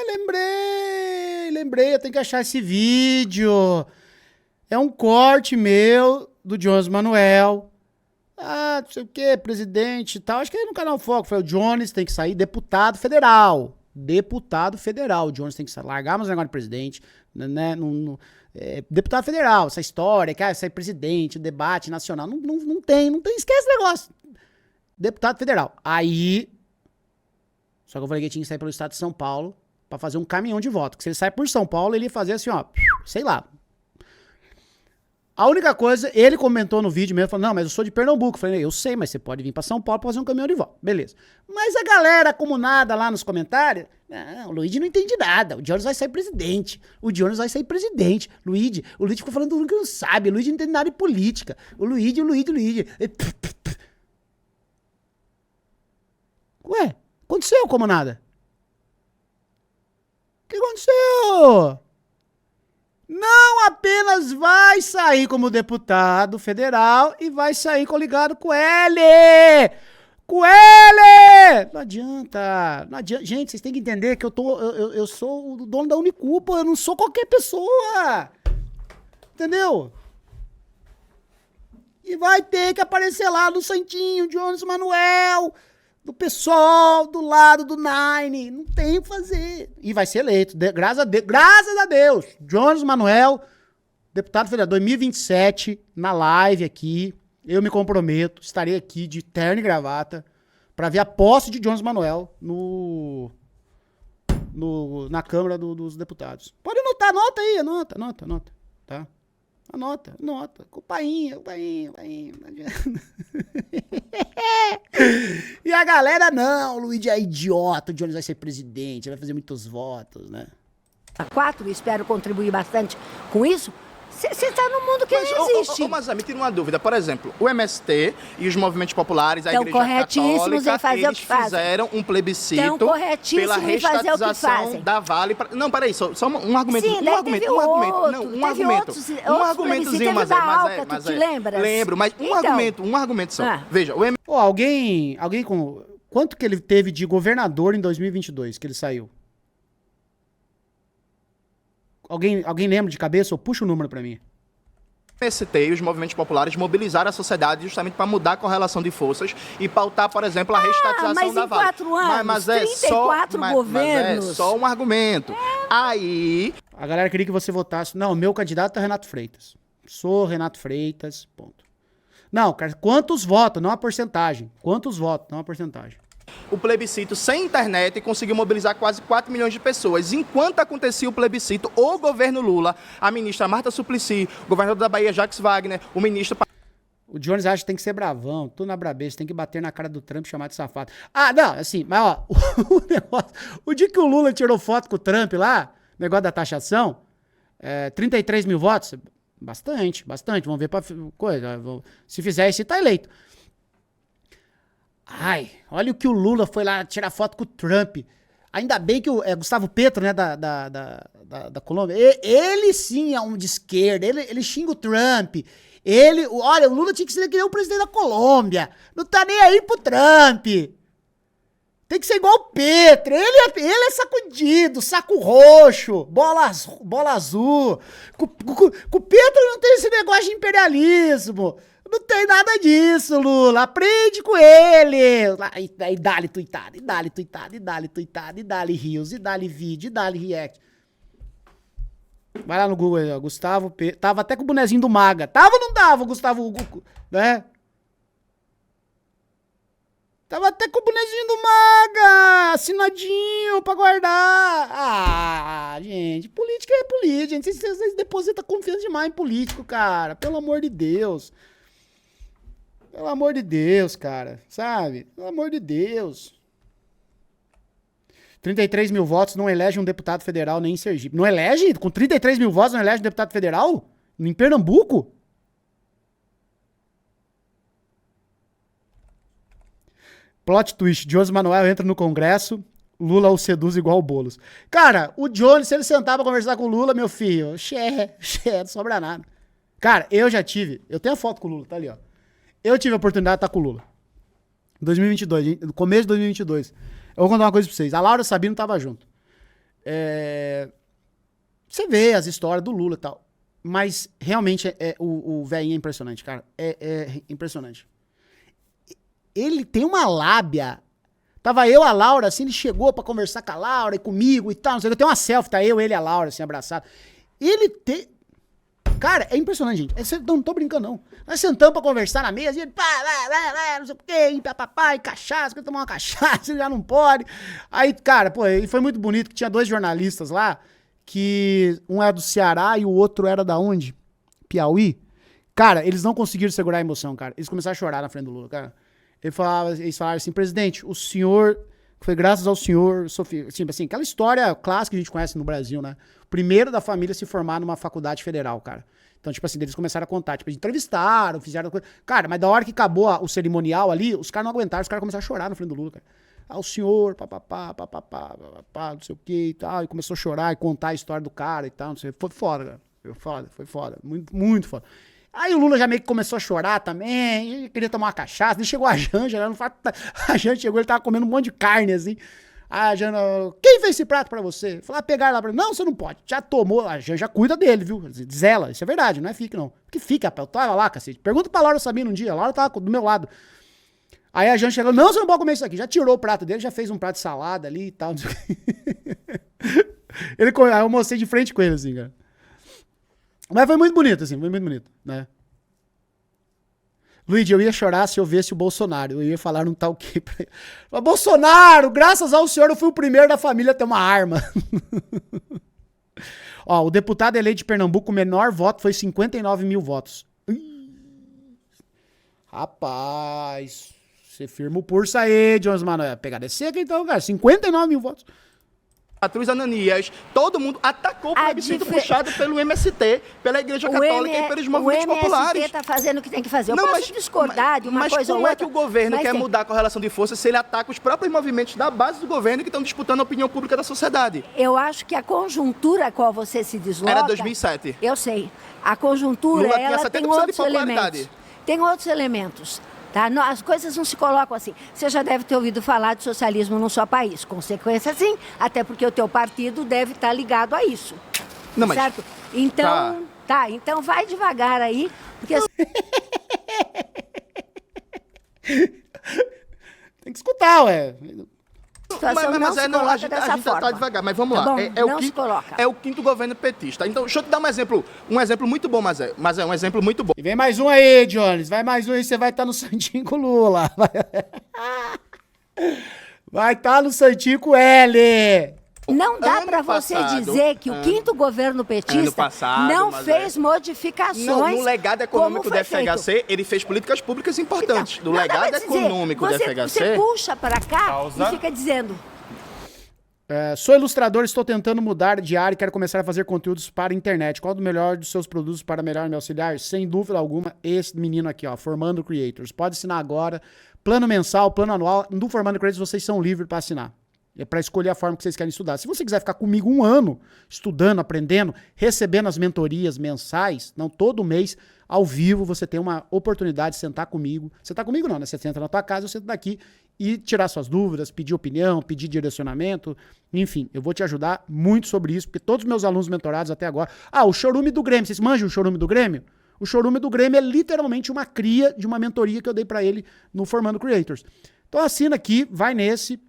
Lembrei. lembrei, eu tenho que achar esse vídeo. É um corte meu do Jones Manuel. Ah, não sei o que, presidente e tal. Acho que aí no Canal Foco foi o Jones tem que sair deputado federal. Deputado federal. O Jones tem que sair, largar mais negócio de presidente, né? Deputado federal, essa história, que sair presidente, debate nacional. Não tem, esquece o negócio. Deputado federal. Aí. Só que eu falei que tinha que sair pelo estado de São Paulo pra fazer um caminhão de voto. Que se ele sair por São Paulo, ele ia fazer assim, ó. Sei lá. A única coisa, ele comentou no vídeo mesmo, falou, não, mas eu sou de Pernambuco. Eu falei, eu sei, mas você pode vir pra São Paulo pra fazer um caminhão de voto. Beleza. Mas a galera acumulada lá nos comentários, não, o Luigi não entende nada. O Jones vai sair presidente. O Jones vai sair presidente. O Luigi ficou falando tudo que não sabe. O Luigi não entende nada de política. O Luigi. Ué, aconteceu como nada? O que aconteceu? Não apenas vai sair como deputado federal e vai sair coligado com ele! Com ele! Não adianta. Gente, vocês têm que entender que eu sou o dono da Uniculpa, eu não sou qualquer pessoa. Entendeu? E vai ter que aparecer lá no santinho, Jones Manuel, do PSOL, do lado do Nine. Não tem o que fazer. E vai ser eleito. Graças a Deus. Jones Manuel, deputado federal 2027, na live aqui. Eu me comprometo, estarei aqui de terno e gravata pra ver a posse de Jones Manuel na Câmara dos Deputados. Pode anotar, anota aí, anota, tá? Anota. Com o painho. E a galera, não, o Luigi é idiota, o Jones vai ser presidente, vai fazer muitos votos, né? A 4, espero contribuir bastante com isso. Você tá num mundo que não existe. Mas me tira uma dúvida. Por exemplo, o MST e os movimentos populares, a Estão Igreja corretíssimos Católica, em fazer eles o que fazem. fizeram um plebiscito Estão corretíssimos pela em fazer o que restatização fazem. da Vale. Não, peraí, só um argumento. Sim, um daí argumento. teve Um argumento. outro, Não, um teve argumento. outros Um argumentozinho, teve mas da Alca, tu te lembras? Lembro, mas Então. um argumento só. Ah. Veja, o Pô, alguém com... Quanto que ele teve de governador em 2022, que ele saiu? Alguém lembra de cabeça ou puxa o número pra mim? MST e os movimentos populares mobilizaram a sociedade justamente para mudar a correlação de forças e pautar, por exemplo, a restatização mas da em Vale. 4 anos, 34 governos. Mas é só um argumento. Aí... A galera queria que você votasse. Não, meu candidato é Renato Freitas. Sou Renato Freitas, ponto. Não, cara, quantos votos, não a porcentagem. Quantos votos, não a porcentagem. O plebiscito sem internet conseguiu mobilizar quase 4 milhões de pessoas. Enquanto acontecia o plebiscito, o governo Lula, a ministra Marta Suplicy, o governador da Bahia, Jacques Wagner, o ministro... O Jones acha que tem que ser bravão, tudo na brabeza, tem que bater na cara do Trump e chamar de safado. Ah, não, assim, mas ó, o dia que o Lula tirou foto com o Trump lá, negócio da taxação, 33 mil votos, bastante, vamos ver pra coisa, se fizer isso, tá eleito. Ai, olha o que o Lula foi lá tirar foto com o Trump. Ainda bem que o Gustavo Petro, né, da Colômbia, ele sim é um de esquerda, ele xinga o Trump. Olha, o Lula tinha que ser que nem o presidente da Colômbia. Não tá nem aí pro Trump. Tem que ser igual o Petro. Ele é sacudido, saco roxo, bola azul. Com o Petro não tem esse negócio de imperialismo. Não tem nada disso, Lula. Aprende com ele. E dá-lhe tuitada, e dá-lhe rios, e dá-lhe vídeo, e dá-lhe react. Vai lá no Google aí, ó. Gustavo P. Tava até com o bonezinho do Maga. Tava ou não tava, Gustavo? Né? Tava até com o bonezinho do Maga. Assinadinho pra guardar. Ah, gente. Política é política, gente. Vocês depositam confiança demais em político, cara. Pelo amor de Deus. Pelo amor de Deus, cara. Sabe? Pelo amor de Deus. 33 mil votos não elege um deputado federal nem em Sergipe. Não elege? Com 33 mil votos não elege um deputado federal? Em Pernambuco? Plot twist. Jones Manuel entra no Congresso, Lula o seduz igual o Boulos. Cara, o Jones, se ele sentar pra conversar com o Lula, meu filho, não sobra nada. Cara, eu tenho a foto com o Lula, tá ali, ó. Eu tive a oportunidade de estar com o Lula. Em 2022, no começo de 2022. Eu vou contar uma coisa pra vocês. A Laura Sabino tava junto. Você vê as histórias do Lula e tal. Mas realmente o velhinho é impressionante, cara. É impressionante. Ele tem uma lábia. Tava eu, a Laura, assim, ele chegou pra conversar com a Laura e comigo e tal. Não sei o que. Tem uma selfie, tá eu, ele e a Laura, assim, abraçados. Ele tem... Cara, é impressionante, gente. Não tô brincando, não. Nós sentamos pra conversar na mesa e ele, não sei o quê, e papapá, e cachaça, quer tomar uma cachaça, ele já não pode. Aí, cara, pô, e foi muito bonito que tinha 2 jornalistas lá, que um era do Ceará e o outro era da onde? Piauí. Cara, eles não conseguiram segurar a emoção, cara. Eles começaram a chorar na frente do Lula, cara. Eles falaram assim, presidente, o senhor, foi graças ao senhor, Sofia, assim, aquela história clássica que a gente conhece no Brasil, né? O primeiro da família a se formar numa faculdade federal, cara. Então, tipo assim, eles começaram a contar, tipo, entrevistaram, fizeram coisa. Cara, mas da hora que acabou o cerimonial ali, os caras não aguentaram, os caras começaram a chorar na frente do Lula, cara. Ah, o senhor, papapá, não sei o que e tal, e começou a chorar e contar a história do cara e tal, não sei, foi foda, cara. Foi foda, muito, muito foda. Aí o Lula já meio que começou a chorar também, queria tomar uma cachaça, ele chegou a Janja, a Janja chegou, ele tava comendo um monte de carne, assim. A Janja, quem fez esse prato pra você? Falei, pegar lá pra ele. Não, você não pode. Já tomou, a Janja cuida dele, viu? Diz ela, isso é verdade, não é fique não. Porque fica, eu tava lá, cacete. Pergunta pra Laura Sabino um dia, a Laura tava do meu lado. Aí a Janja chegou, não, você não pode comer isso aqui. Já tirou o prato dele, já fez um prato de salada ali e tal. Não sei o que. Aí eu mostrei de frente com ele, assim, cara. Mas foi muito bonito, assim, foi muito bonito, né? Luigi, eu ia chorar se eu visse o Bolsonaro. Eu ia falar não tá o quê pra ele. Mas, Bolsonaro, graças ao senhor, eu fui o primeiro da família a ter uma arma. Ó, o deputado eleito de Pernambuco com o menor voto foi 59 mil votos. Rapaz, você firma o pulso aí, Jones Manoel. Pegada seca então, cara. 59 mil votos. Patrus Ananias, todo mundo atacou o plebiscito puxado pelo MST, pela Igreja Católica e pelos movimentos populares. O MST tá fazendo o que tem que fazer. Eu posso discordar de uma coisa ou outra. Mas como é que o governo quer mudar a correlação de forças se ele ataca os próprios movimentos da base do governo que estão disputando a opinião pública da sociedade? Eu acho que a conjuntura a qual você se desloca... Era 2007. Eu sei. A conjuntura, Lula ela tem outros elementos. Tem outros elementos. Tá? Não, as coisas não se colocam assim. Você já deve ter ouvido falar de socialismo no seu país. Consequência, sim, até porque o teu partido deve estar ligado a isso. Não, mas... Certo? Então, então vai devagar aí, porque... Tem que escutar, ué. A gente tá devagar, mas vamos lá. Bom, é o quinto governo petista. Então, deixa eu te dar um exemplo muito bom, mas é um exemplo muito bom. E vem mais um aí, Jones. Vai mais um aí, você vai estar no Santinho com o Lula. Vai estar no Santinho com o L. Não dá para você dizer que o quinto governo petista não fez modificações. No legado econômico do FHC, ele fez políticas públicas importantes. Do legado econômico do FHC... Você puxa para cá e fica dizendo... Sou ilustrador, estou tentando mudar de área e quero começar a fazer conteúdos para a internet. Qual o melhor dos seus produtos para melhor me auxiliar? Sem dúvida alguma, esse menino aqui, ó, Formando Creators. Pode assinar agora. Plano mensal, plano anual. No Formando Creators vocês são livres para assinar. É para escolher a forma que vocês querem estudar. Se você quiser ficar comigo 1 ano, estudando, aprendendo, recebendo as mentorias mensais, não todo mês, ao vivo, você tem uma oportunidade de sentar comigo. Sentar comigo não, né? Você senta na tua casa, eu sento daqui e tirar suas dúvidas, pedir opinião, pedir direcionamento. Enfim, eu vou te ajudar muito sobre isso, porque todos os meus alunos mentorados até agora... o Chorume do Grêmio. Vocês manjam o Chorume do Grêmio? O Chorume do Grêmio é literalmente uma cria de uma mentoria que eu dei para ele no Formando Creators. Então assina aqui, vai nesse...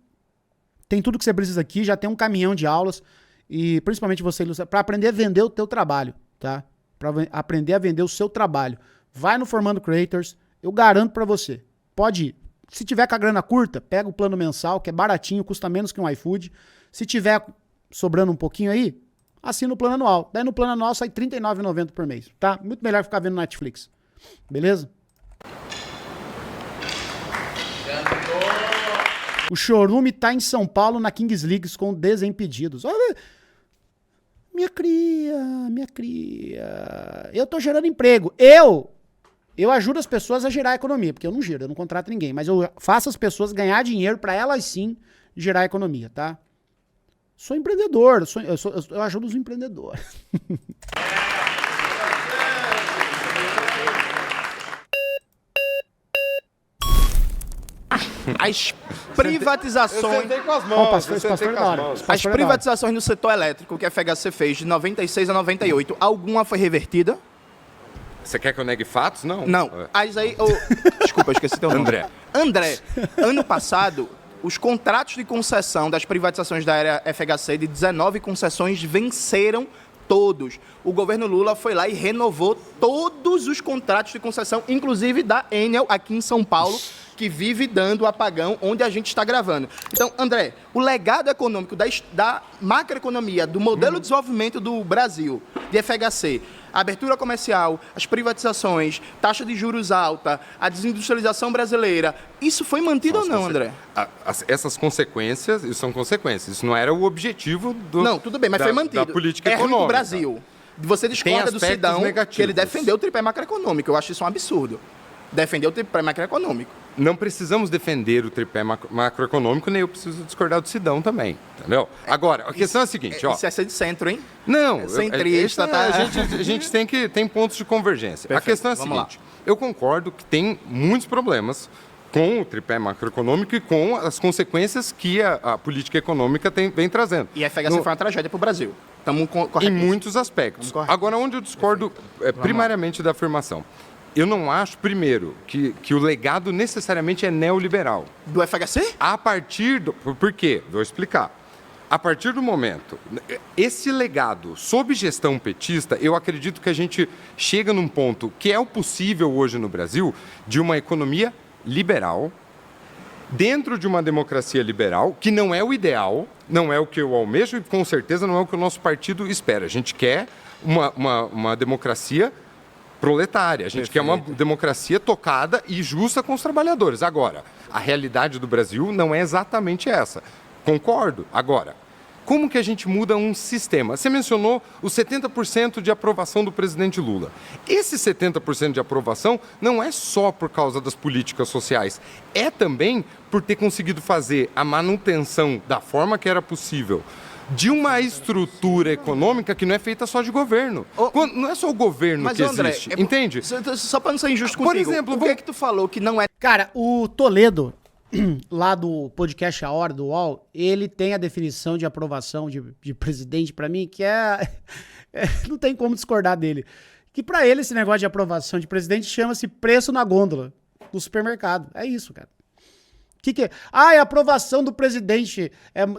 Tem tudo que você precisa aqui, já tem um caminhão de aulas e principalmente você para aprender a vender o teu trabalho, tá? Para aprender a vender o seu trabalho. Vai no Formando Creators, eu garanto para você. Pode ir. Se tiver com a grana curta, pega o plano mensal, que é baratinho, custa menos que um iFood. Se tiver sobrando um pouquinho aí, assina o plano anual. Daí no plano anual sai R$ 39,90 por mês, tá? Muito melhor ficar vendo Netflix. Beleza? O Chorume tá em São Paulo na Kings Leagues com Desimpedidos. Olha, minha cria. Eu tô gerando emprego. Eu ajudo as pessoas a gerar economia, porque eu não gero, eu não contrato ninguém, mas eu faço as pessoas ganhar dinheiro para elas sim gerar economia, tá? Sou empreendedor, eu ajudo os empreendedores. privatizações... com as mãos. Ó, pastor da hora. As Pastor da hora. privatizações no setor elétrico que a FHC fez de 96 a 98, alguma foi revertida? Você quer que eu negue fatos? Não. Não. Desculpa, eu esqueci teu nome. André, ano passado, os contratos de concessão das privatizações da área FHC de 19 concessões venceram todos. O governo Lula foi lá e renovou todos os contratos de concessão, inclusive da Enel aqui em São Paulo, que vive dando apagão onde a gente está gravando. Então, André, o legado econômico da macroeconomia, do modelo de desenvolvimento do Brasil, de FHC, a abertura comercial, as privatizações, taxa de juros alta, a desindustrialização brasileira, isso foi mantido ou não, André? Essas consequências, isso são consequências. Isso não era o objetivo do... Não, tudo bem, mas foi mantido. Da política é econômica. ruim pro Brasil. Você discorda do aspectos Sidão negativos. que ele defendeu o tripé macroeconômico. Eu acho isso um absurdo. Defender o tripé macroeconômico. Não precisamos defender o tripé macroeconômico, nem eu preciso discordar do Sidão também, entendeu? Agora, a questão é a seguinte, ó... Isso é ser de centro, hein? Não, É centrista, tá? A gente tem pontos de convergência. Perfeito, A questão é a vamos seguinte, eu concordo que tem muitos problemas com o tripé macroeconômico e com as consequências que a política econômica vem trazendo. E a FHC foi uma tragédia para o Brasil. Estamos Em muitos aspectos. Agora, onde eu discordo primariamente da afirmação, eu não acho, primeiro, que o legado necessariamente é neoliberal. Do FHC? A partir do... Por quê? Vou explicar. A partir do momento... Esse legado sob gestão petista, eu acredito que a gente chega num ponto que é o possível hoje no Brasil de uma economia liberal, dentro de uma democracia liberal, que não é o ideal, não é o que eu almejo e com certeza não é o que o nosso partido espera. A gente quer uma democracia proletária. A gente quer uma democracia tocada e justa com os trabalhadores. Agora, a realidade do Brasil não é exatamente essa. Concordo. Agora, como que a gente muda um sistema? Você mencionou os 70% de aprovação do presidente Lula. Esse 70% de aprovação não é só por causa das políticas sociais, é também por ter conseguido fazer a manutenção da forma que era possível de uma estrutura econômica que não é feita só de governo. Não é só o governo que André, existe, entende? Só para não ser injusto Por contigo, exemplo, o que é que tu falou que não é... Cara, o Toledo, lá do podcast A Hora do UOL, ele tem a definição de aprovação de presidente pra mim, que não tem como discordar dele. Que pra ele esse negócio de aprovação de presidente chama-se preço na gôndola do supermercado. É isso, cara. Que é? A aprovação do presidente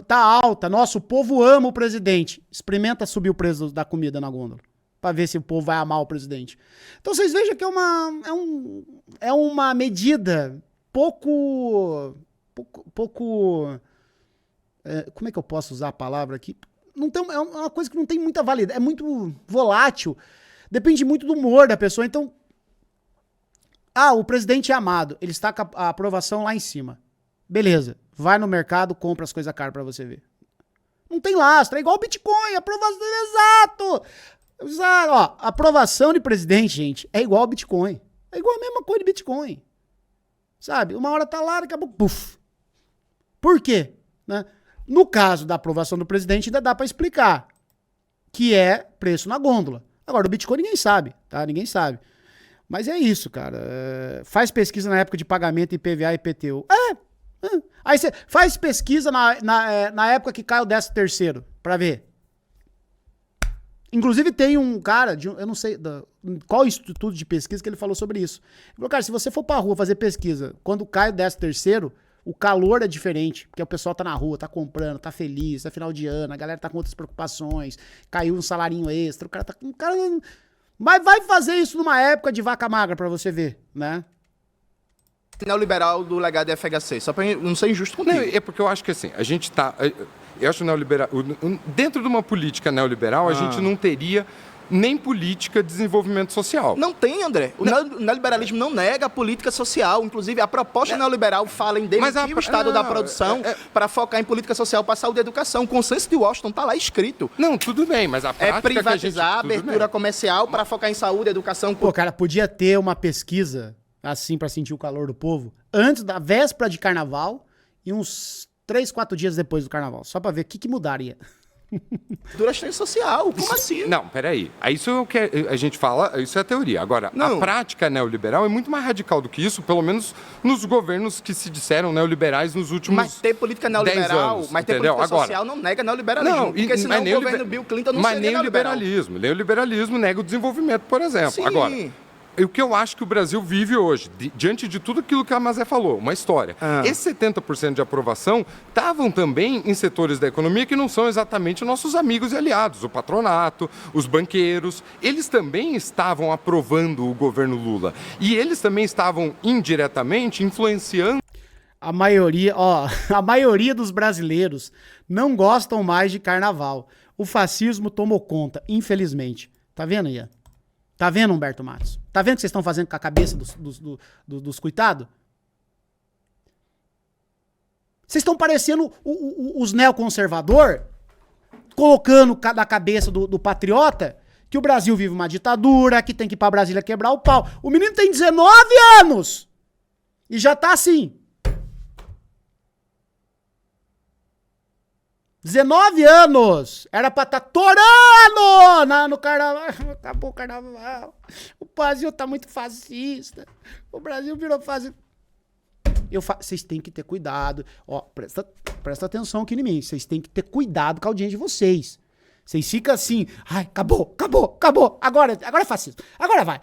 tá alta. Nossa, o povo ama o presidente. Experimenta subir o preço da comida na gôndola pra ver se o povo vai amar o presidente. Então vocês vejam que é uma medida pouco como é que eu posso usar a palavra aqui? É uma coisa que não tem muita validade, é muito volátil, depende muito do humor da pessoa. Então, o presidente é amado, ele está com a aprovação lá em cima. Beleza, vai no mercado, compra as coisas caras pra você ver. Não tem lastro, é igual o Bitcoin, aprovação, exato. Ó, aprovação de presidente, gente, é igual ao Bitcoin. É igual a mesma coisa de Bitcoin. Sabe? Uma hora tá lá, daqui a pouco, puf. Por quê? Né? No caso da aprovação do presidente, ainda dá pra explicar. Que é preço na gôndola. Agora, do Bitcoin ninguém sabe, tá? Ninguém sabe. Mas é isso, cara. Faz pesquisa na época de pagamento IPVA e IPTU. Aí você faz pesquisa na época que cai o 13º, pra ver. Inclusive tem um cara, eu não sei qual instituto de pesquisa que ele falou sobre isso. Ele falou, cara, se você for pra rua fazer pesquisa, quando cai o 13º, o calor é diferente, porque o pessoal tá na rua, tá comprando, tá feliz, é final de ano, a galera tá com outras preocupações, caiu um salarinho extra, o cara tá... Mas vai fazer isso numa época de vaca magra pra você ver, né? Neoliberal do legado da FHC, só pra não ser injusto contigo. Não, é porque eu acho que assim, a gente tá... Eu acho neoliberal... Dentro de uma política neoliberal, a gente não teria nem política de desenvolvimento social. Não tem, André. O neoliberalismo não nega a política social. Inclusive, a proposta neoliberal fala em demitir o Estado da produção para focar em política social para saúde e educação. O consenso de Washington está lá escrito. Não, tudo bem, mas a prática privatizar a abertura comercial para focar em saúde e educação. Pô, cara, podia ter uma pesquisa, assim, para sentir o calor do povo, antes da véspera de carnaval e uns 3, 4 dias depois do carnaval. Só para ver o que mudaria. Dura assistência social. Como assim? Não, peraí. Isso é o que a gente fala, isso é a teoria. Agora, Não. a prática neoliberal é muito mais radical do que isso, pelo menos nos governos que se disseram neoliberais nos últimos Mas ter política 10 neoliberal, anos, mas ter entendeu? política Agora, social não nega neoliberalismo. não, Porque senão mas o governo Bill Clinton não mas seria neoliberal. neoliberalismo nega o desenvolvimento, por exemplo. Sim. Agora, o que eu acho que o Brasil vive hoje, diante de tudo aquilo que a Mazé falou, uma história. Esses 70% de aprovação estavam também em setores da economia que não são exatamente nossos amigos e aliados, o patronato, os banqueiros. Eles também estavam aprovando o governo Lula. E eles também estavam indiretamente influenciando. A maioria dos brasileiros não gostam mais de carnaval. O fascismo tomou conta, infelizmente. Tá vendo, Ian? Tá vendo, Humberto Matos? Tá vendo o que vocês estão fazendo com a cabeça dos coitados? Vocês estão parecendo os neoconservador, colocando na cabeça do patriota que o Brasil vive uma ditadura, que tem que ir pra Brasília quebrar o pau. O menino tem 19 anos e já tá assim. 19 anos! Era pra estar torando no carnaval. Acabou o carnaval. O Brasil tá muito fascista. O Brasil virou fascista. Vocês têm que ter cuidado. Ó, presta atenção aqui em mim. Vocês têm que ter cuidado com a audiência de vocês. Vocês ficam assim. Ai, acabou. Agora é fascismo. Agora vai.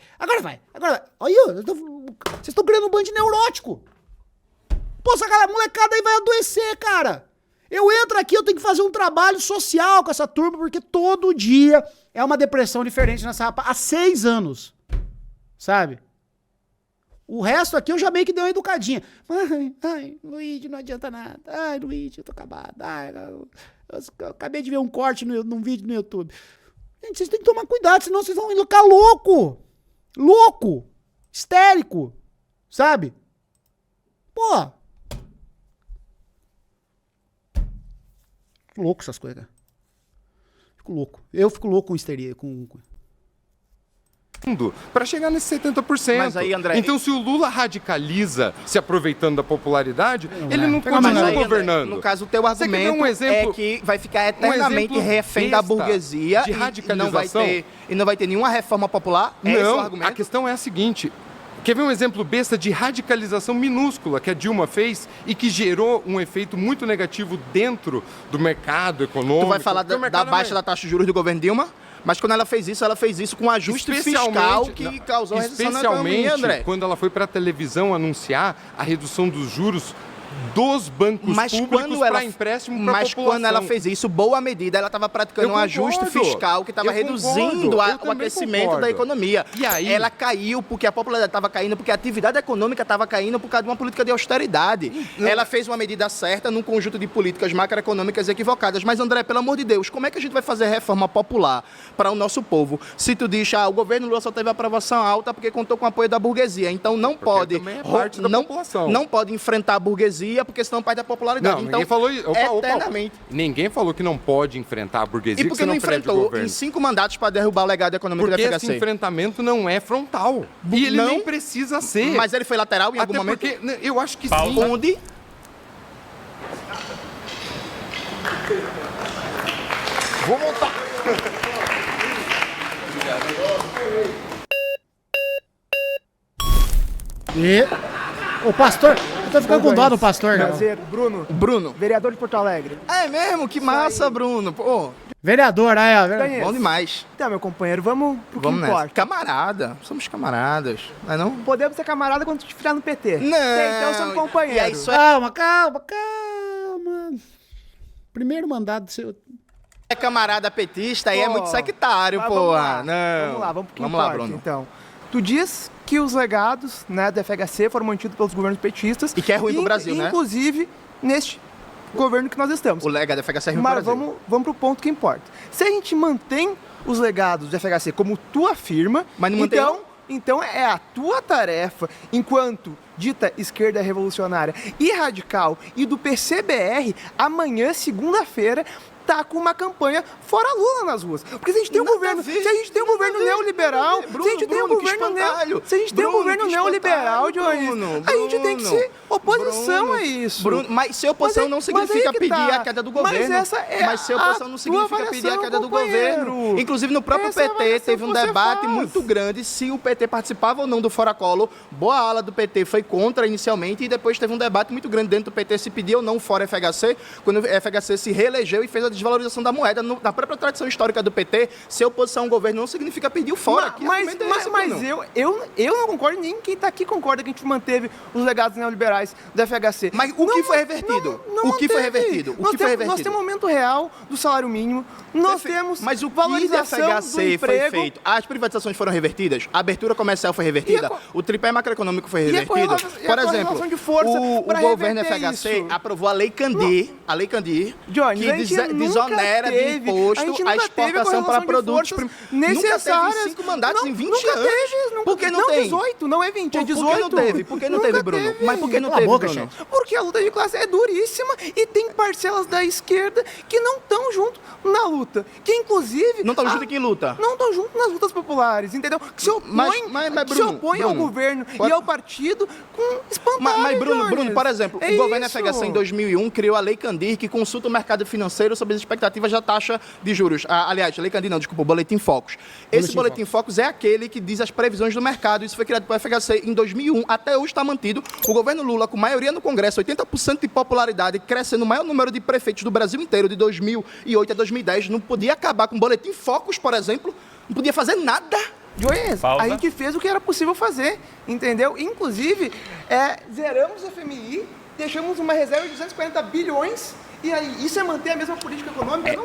Olha, vocês estão criando um bando de neurótico. Pô, essa molecada aí vai adoecer, cara. Eu entro aqui, eu tenho que fazer um trabalho social com essa turma, porque todo dia é uma depressão diferente nessa rapaz. Há 6 anos. Sabe? O resto aqui eu já meio que dei uma educadinha. Ai, Luigi, não adianta nada. Ai, Luigi, eu tô acabado. Ai, eu acabei de ver um corte num vídeo no YouTube. Gente, vocês têm que tomar cuidado, senão vocês vão ficar louco. Louco. Histérico. Sabe? Pô. Fico louco essas coisas, cara. Fico louco. Eu fico louco com histeria. Para chegar nesse 70%. Mas aí, André, então, se o Lula radicaliza se aproveitando da popularidade, ele não Pega continua mais aí, governando. André, no caso, o teu argumento é que vai ficar eternamente exemplo refém da besta burguesia de e radicalização. não vai ter nenhuma reforma popular. É esse o Não, argumento? a questão é a seguinte. Quer ver um exemplo besta de radicalização minúscula que a Dilma fez e que gerou um efeito muito negativo dentro do mercado econômico? Tu vai falar da baixa da taxa de juros do governo Dilma? Mas quando ela fez isso com um ajuste fiscal que causou recessão na economia, André. Quando ela foi para a televisão anunciar a redução dos juros dos bancos públicos para empréstimo para a população. Mas quando ela fez isso, boa medida, ela estava praticando um ajuste fiscal que estava reduzindo o aquecimento da economia. E aí? Ela caiu porque a popularidade estava caindo, porque a atividade econômica estava caindo por causa de uma política de austeridade. Ela fez uma medida certa num conjunto de políticas macroeconômicas equivocadas. Mas, André, pelo amor de Deus, como é que a gente vai fazer reforma popular para o nosso povo se tu diz, o governo Lula só teve aprovação alta porque contou com o apoio da burguesia. Então não pode... também é parte da população. Não pode enfrentar a burguesia porque senão perde a popularidade. Não, então, ninguém falou isso. eternamente. Ninguém falou que não pode enfrentar a burguesia, E porque não enfrentou em 5 mandatos para derrubar o legado econômico porque da FHC? esse enfrentamento não é frontal. E ele Não, nem precisa ser. Mas ele foi lateral em algum Até momento? porque eu acho que Pausa. sim. Onde? Vou voltar. O pastor... Eu tô ficando com dó do pastor, cara. Prazer, Bruno, vereador de Porto Alegre. É mesmo? Que massa, Bruno. Pô, Vereador, aí, ó. Conheço. bom demais. Então, meu companheiro, vamos pro Vamos que nessa. importa. Camarada. Somos camaradas. Não é não? Podemos ser camarada quando te virar no PT. Não. Então somos companheiros. E aí, isso Calma. Primeiro mandato seu... é camarada petista e é Pô, muito sectário, mas pô. vamos lá. Não. Vamos lá, vamos pro que Vamos importa, lá, Bruno. então. Tu diz que os legados, né, da FHC foram mantidos pelos governos petistas. E que é ruim pro Brasil, né? Inclusive, neste governo que nós estamos. O legado da FHC é ruim pro Mas Brasil. vamos pro ponto que importa. Se a gente mantém os legados do FHC como tu afirma, Mas não mantém, então é a tua tarefa, enquanto dita esquerda revolucionária e radical e do PCBR, amanhã, segunda-feira, tá com uma campanha fora Lula nas ruas. Porque se a gente tem um governo, se a gente tem um governo neoliberal, se a gente tem um governo neoliberal, Johnny, a gente tem que ser oposição a isso. Mas ser oposição não significa pedir a queda do governo. Mas ser oposição não significa pedir a queda do governo. Inclusive, no próprio PT teve um debate muito grande se o PT participava ou não do Fora Collor. Boa ala do PT foi contra inicialmente e depois teve um debate muito grande dentro do PT se pedia ou não o Fora FHC, quando o FHC se reelegeu e fez a desvalorização da moeda. Na própria tradição histórica do PT, ser oposição ao governo não significa pedir o Fora. Mas eu não concordo, nem quem está aqui concorda que a gente manteve os legados neoliberais do FHC. Mas o que foi revertido? O que foi revertido? Nós temos um aumento real do salário mínimo, nós temos mas o que valorização da do FHC emprego. foi feito? As privatizações foram revertidas? A abertura comercial foi revertida? O tripé macroeconômico foi revertido? Por exemplo, de força o governo FHC aprovou a Lei Candir, Johnny, que desonera de imposto a exportação para produtos necessários. Nunca teve 5 mandatos em 20 anos. Por que não tem? 18, não é 20, é 18. Por que não teve, Bruno? Mas por que não teve, Bruno? Porque a luta de classe é duríssima e tem parcelas da esquerda que não estão junto na luta. Que, inclusive... Não estão junto em que luta? Não estão junto nas lutas populares, entendeu? Que se opõem ao governo e ao partido com espantalho. Mas Bruno, por exemplo, o governo FHC em 2001 criou a Lei Candir, que consulta o mercado financeiro sobre as expectativas da taxa de juros. Aliás, Lei Candir não, desculpa, o Boletim Focus. Esse Boletim Focus é aquele que diz as previsões do mercado. Isso foi criado pelo FHC em 2001, até hoje está mantido. O governo Lula, com maioria no Congresso, 80% de popularidade, crescendo o maior número de prefeitos do Brasil inteiro, de 2008 a 2010, não podia acabar com o Boletim Focus, por exemplo, não podia fazer nada. Joias, a gente fez o que era possível fazer, entendeu? Inclusive, zeramos o FMI, deixamos uma reserva de 240 bilhões, e aí, isso é manter a mesma política econômica?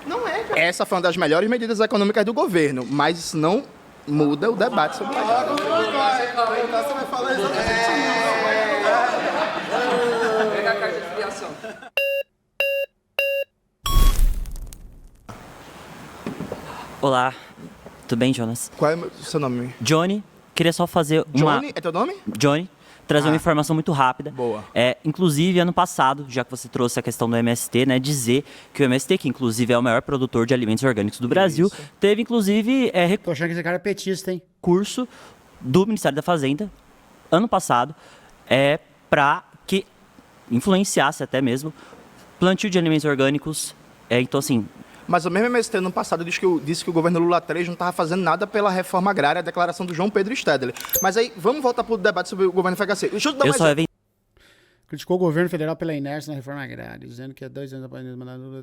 Não é, cara. Essa foi uma das melhores medidas econômicas do governo, mas isso não muda o debate sobre isso. Você vai falar exatamente Pega a carta de filiação. Olá, tudo bem, Jonas? Qual é o seu nome? Johnny, queria só fazer uma... Johnny, é teu nome? Johnny, trazer uma informação muito rápida. Boa. Inclusive, ano passado, já que você trouxe a questão do MST, né, dizer que o MST, que inclusive é o maior produtor de alimentos orgânicos do Brasil, teve inclusive Tô achando que esse cara é petista, hein? recurso do Ministério da Fazenda, ano passado, para que influenciasse até mesmo plantio de alimentos orgânicos. Então, assim... Mas o mesmo MST no passado disse que o governo Lula 3 não estava fazendo nada pela reforma agrária, a declaração do João Pedro Stedley. Mas aí, vamos voltar para o debate sobre o governo FHC. Deixa eu dar mais... Criticou o governo federal pela inércia na reforma agrária, dizendo que há 2 anos após mandar Lula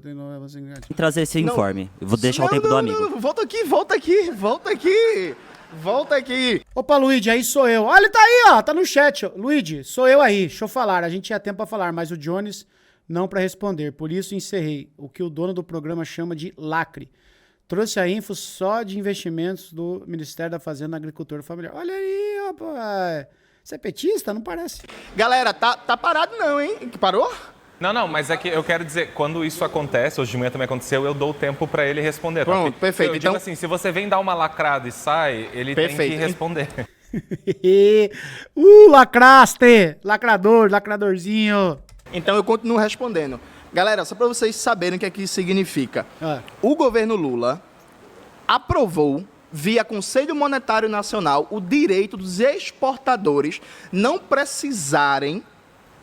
trazer esse informe. Eu vou deixar o tempo do amigo. Não, volta aqui. Opa, Luigi, aí sou eu. Olha, ele tá aí, ó, tá no chat. Luigi, sou eu aí, deixa eu falar. A gente tinha tempo pra falar, mas o Jones não pra responder. Por isso encerrei o que o dono do programa chama de lacre. Trouxe a info só de investimentos do Ministério da Fazenda na Agricultura Familiar. Olha aí, rapaz. Você é petista? Não parece. Galera, tá parado não, hein? Parou? Não, mas é que eu quero dizer, quando isso acontece, hoje de manhã também aconteceu, eu dou o tempo para ele responder. Pronto, perfeito. Eu digo assim, se você vem dar uma lacrada e sai, ele tem que responder. Lacraste! Lacradorzinho. Então eu continuo respondendo. Galera, só para vocês saberem o que é que isso significa. O governo Lula aprovou, via Conselho Monetário Nacional, o direito dos exportadores não precisarem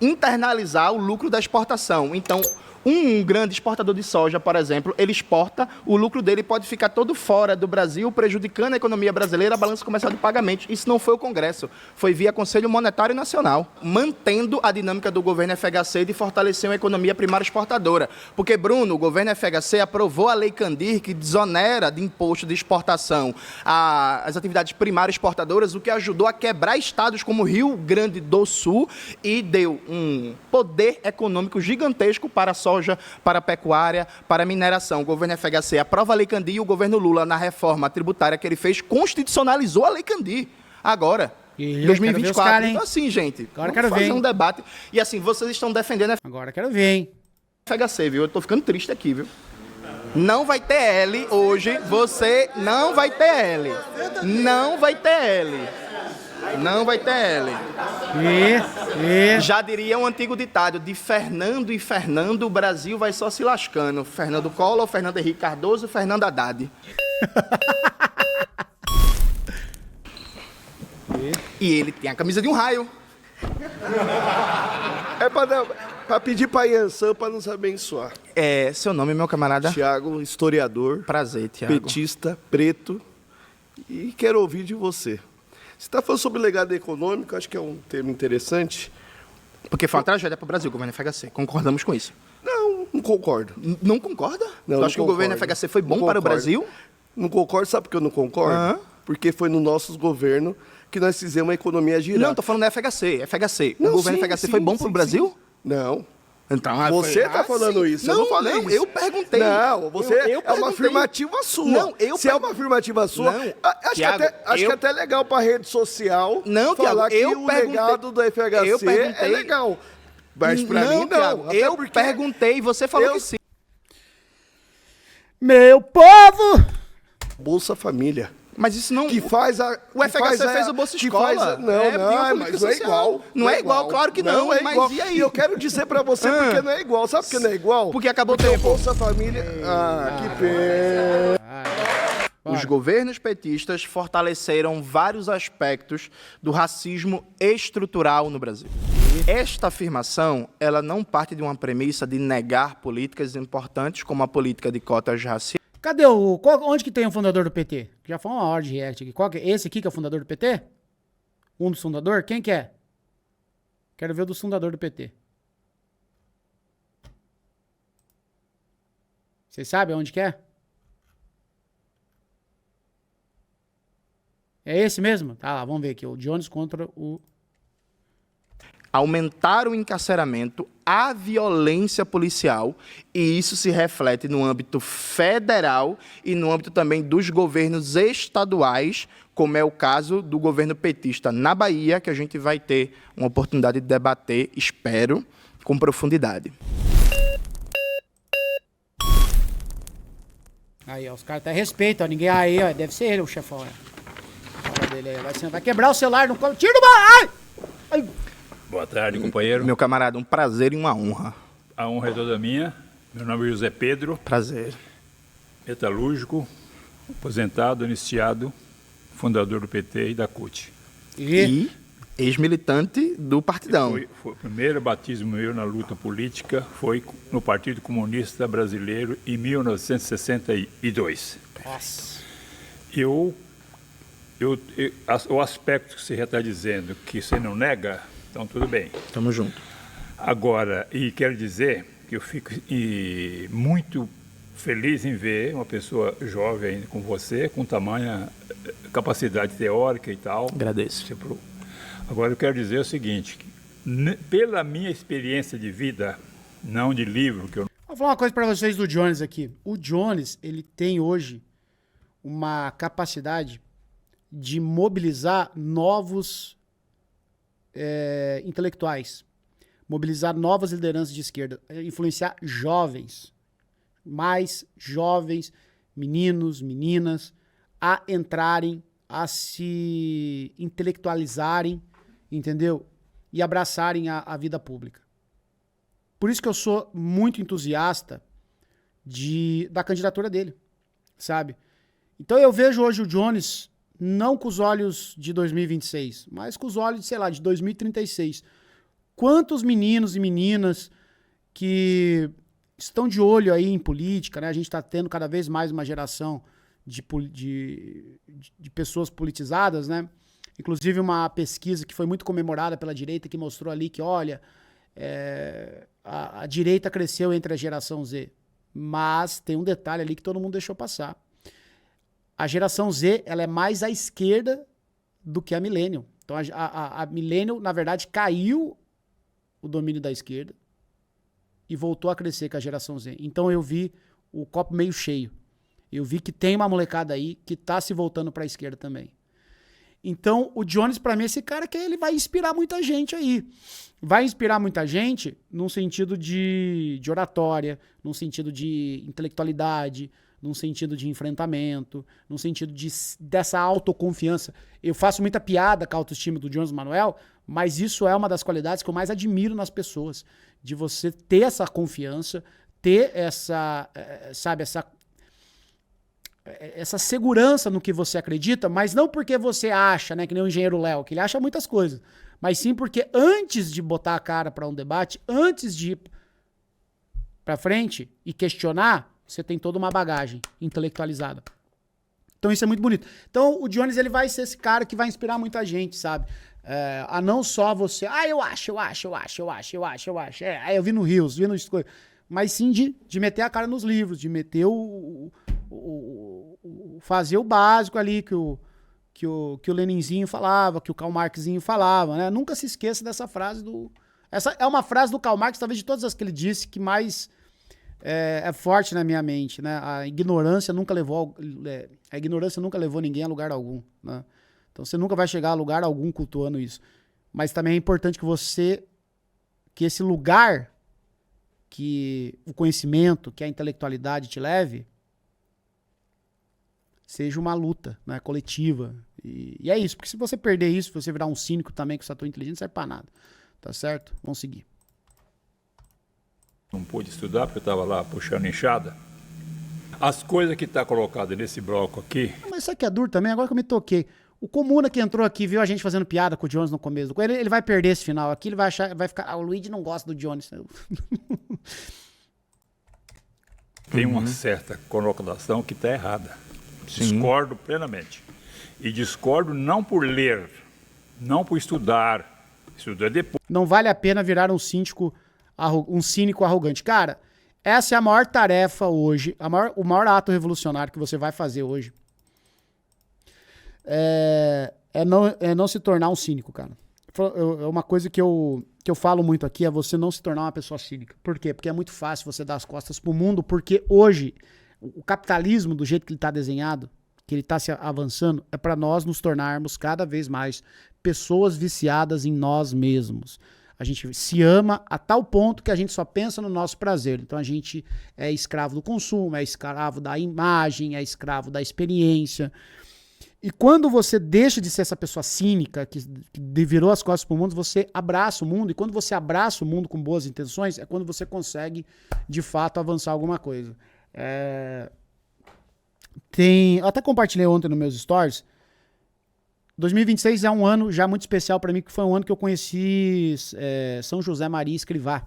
internalizar o lucro da exportação. Então, um grande exportador de soja, por exemplo, ele exporta, o lucro dele pode ficar todo fora do Brasil, prejudicando a economia brasileira, a balança comercial de pagamentos. Isso não foi o Congresso, foi via Conselho Monetário Nacional, mantendo a dinâmica do governo FHC de fortalecer a economia primária exportadora. Porque, Bruno, o governo FHC aprovou a Lei Candir, que desonera de imposto de exportação as atividades primárias exportadoras, o que ajudou a quebrar estados como Rio Grande do Sul e deu um poder econômico gigantesco para a soja, para a pecuária, para a mineração. O governo FHC aprova a Lei Candir e o governo Lula, na reforma tributária que ele fez, constitucionalizou a Lei Candir. Agora, em 2024. Então, assim, gente, agora vamos fazer um debate. E assim, vocês estão defendendo a Agora quero ver, hein? FHC, viu? Eu tô ficando triste aqui, viu? Não vai ter L hoje. Você não vai ter L. Não vai ter L. Não vai ter L. Já diria um antigo ditado, de Fernando e Fernando, o Brasil vai só se lascando. Fernando Collor, Fernando Henrique Cardoso, Fernando Haddad. E ele tem a camisa de um raio. É pra pedir pra Yansan pra nos abençoar. É, seu nome, meu camarada? Tiago, historiador. Prazer, Tiago. Petista, preto. E quero ouvir de você. Você está falando sobre legado econômico, acho que é um tema interessante. Porque foi uma tragédia para o Brasil, o governo FHC. Concordamos com isso. Não concordo. Não concorda? Não, tu acha que o governo FHC foi bom para o Brasil? Não concordo, sabe por que eu não concordo? Porque foi no nosso governo que nós fizemos a economia girar. Não, tô falando da FHC. FHC. O governo FHC foi bom para o Brasil? Não. Então, você está falando isso, eu não falei isso. Eu perguntei. Não, você é uma afirmativa sua. Não, se é uma afirmativa sua, acho que até legal para rede social falar que o legado do FHC é legal. Mas para mim, não. Eu perguntei e você falou que sim. Meu povo! Bolsa Família. Mas isso não... Que faz a... O FHC fez o Bolsa Escola. Mas não é igual. Não é igual, claro que não. É mas igual. E aí? E eu quero dizer pra você porque não é igual. Sabe por que não é igual? Porque acabou o tempo. Bolsa Família... que pena. Os governos petistas fortaleceram vários aspectos do racismo estrutural no Brasil. Esta afirmação, ela não parte de uma premissa de negar políticas importantes como a política de cotas raciais. Cadê onde que tem o fundador do PT? Já foi uma hora de react aqui. Qual que é? Esse aqui que é o fundador do PT? Um dos fundadores? Quem que é? Quero ver o do fundador do PT. Vocês sabem onde que é? É esse mesmo? Tá lá, vamos ver aqui. O Jones contra o... Aumentar o encarceramento, a violência policial, e isso se reflete no âmbito federal e no âmbito também dos governos estaduais, como é o caso do governo petista na Bahia, que a gente vai ter uma oportunidade de debater, espero, com profundidade. Aí, ó, os caras até respeitam, ó, ninguém aí, ó, deve ser ele o chefão, né? Dele aí, vai quebrar o celular, não come, tira do ai! Ai! Boa tarde, companheiro. Meu camarada, um prazer e uma honra. A honra é toda minha. Meu nome é José Pedro. Prazer. Metalúrgico, aposentado, anistiado, fundador do PT e da CUT. E ex-militante do Partidão. Foi o primeiro batismo meu na luta política, foi no Partido Comunista Brasileiro em 1962. Nossa. O aspecto que você já está dizendo, que você não nega, então tudo bem. Tamo junto. Agora, e quero dizer que eu fico muito feliz em ver uma pessoa jovem como você, com tamanha capacidade teórica e tal. Agradeço. Agora eu quero dizer o seguinte, pela minha experiência de vida, não de livro, que eu... Vou falar uma coisa pra vocês do Jones aqui. O Jones, ele tem hoje uma capacidade de mobilizar novos intelectuais, mobilizar novas lideranças de esquerda, influenciar jovens, mais jovens, meninos, meninas, a entrarem, a se intelectualizarem, entendeu? E abraçarem a vida pública. Por isso que eu sou muito entusiasta da candidatura dele, sabe? Então eu vejo hoje o Jones não com os olhos de 2026, mas com os olhos, sei lá, de 2036. Quantos meninos e meninas que estão de olho aí em política, né? A gente está tendo cada vez mais uma geração de pessoas politizadas, né? Inclusive uma pesquisa que foi muito comemorada pela direita, que mostrou ali que, olha, a direita cresceu entre a geração Z. Mas tem um detalhe ali que todo mundo deixou passar. A geração Z, ela é mais à esquerda do que a Millennium. Então a Millennium, na verdade, caiu o domínio da esquerda e voltou a crescer com a geração Z. Então eu vi o copo meio cheio. Eu vi que tem uma molecada aí que tá se voltando para a esquerda também. Então o Jones, para mim, é esse cara que ele vai inspirar muita gente aí. Vai inspirar muita gente num sentido de oratória, num sentido de intelectualidade, num sentido de enfrentamento, num sentido dessa autoconfiança. Eu faço muita piada com a autoestima do Jones Manuel, Mas isso é uma das qualidades que eu mais admiro nas pessoas. De você ter essa confiança, ter essa, sabe, essa segurança no que você acredita, mas não porque você acha, né, que nem o engenheiro Léo, que ele acha muitas coisas, mas sim porque antes de botar a cara para um debate, antes de ir para frente e questionar, você tem toda uma bagagem intelectualizada. Então isso é muito bonito. Então o Jones, ele vai ser esse cara que vai inspirar muita gente, sabe? A não só você, eu acho. Aí eu vi no Rios, vi no Escolha. Mas sim de meter a cara nos livros, de meter fazer o básico ali que o Leninzinho falava, que o Karl Marxzinho falava, né? Nunca se esqueça dessa frase Essa é uma frase do Karl Marx, talvez de todas as que ele disse, que mais é forte na minha mente, né? A ignorância nunca levou ninguém a lugar algum, né? Então você nunca vai chegar a lugar algum cultuando isso. Mas também é importante que esse lugar, que o conhecimento, que a intelectualidade te leve, seja uma luta, né, coletiva. E é isso, porque se você perder isso, se você virar um cínico também com essa tua inteligência, não serve pra nada. Tá certo? Vamos seguir. Não pude estudar porque eu estava lá puxando enxada. As coisas que está colocada nesse bloco aqui... Mas isso aqui é duro também, agora que eu me toquei. O Comuna que entrou aqui, viu a gente fazendo piada com o Jones no começo. Ele vai perder esse final aqui, ele vai ficar... o Luigi não gosta do Jones. Tem uma certa colocação que está errada. Discordo plenamente. E discordo não por ler, não por estudar. Estudar depois. Não vale a pena virar um cínico arrogante. Cara, essa é a maior tarefa hoje, o maior ato revolucionário que você vai fazer hoje. É não se tornar um cínico, cara. É uma coisa que eu falo muito aqui, é você não se tornar uma pessoa cínica. Por quê? Porque é muito fácil você dar as costas pro mundo, porque hoje o capitalismo, do jeito que ele está desenhado, que ele está se avançando, é para nós nos tornarmos cada vez mais pessoas viciadas em nós mesmos. A gente se ama a tal ponto que a gente só pensa no nosso prazer. Então a gente é escravo do consumo, é escravo da imagem, é escravo da experiência. E quando você deixa de ser essa pessoa cínica, que virou as costas para o mundo, você abraça o mundo. E quando você abraça o mundo com boas intenções, é quando você consegue, de fato, avançar alguma coisa. Eu até compartilhei ontem nos meus stories. 2026 é um ano já muito especial para mim, que foi um ano que eu conheci São José Maria Escrivá.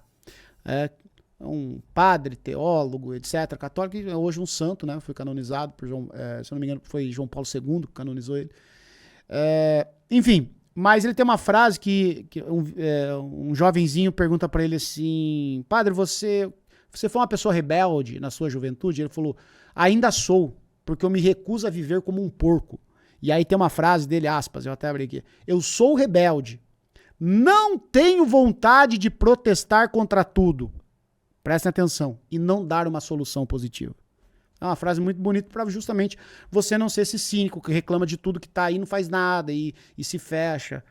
Um padre, teólogo, etc., católico, e hoje um santo, né? Foi canonizado por João, se eu não me engano, foi João Paulo II que canonizou ele. Enfim, mas ele tem uma frase que um jovenzinho pergunta para ele assim: padre, você foi uma pessoa rebelde na sua juventude? Ele falou: ainda sou, porque eu me recuso a viver como um porco. E aí tem uma frase dele, aspas, eu até abri aqui: eu sou rebelde, não tenho vontade de protestar contra tudo. Prestem atenção. E não dar uma solução positiva. É uma frase muito bonita para justamente você não ser esse cínico que reclama de tudo que tá aí, não faz nada e se fecha.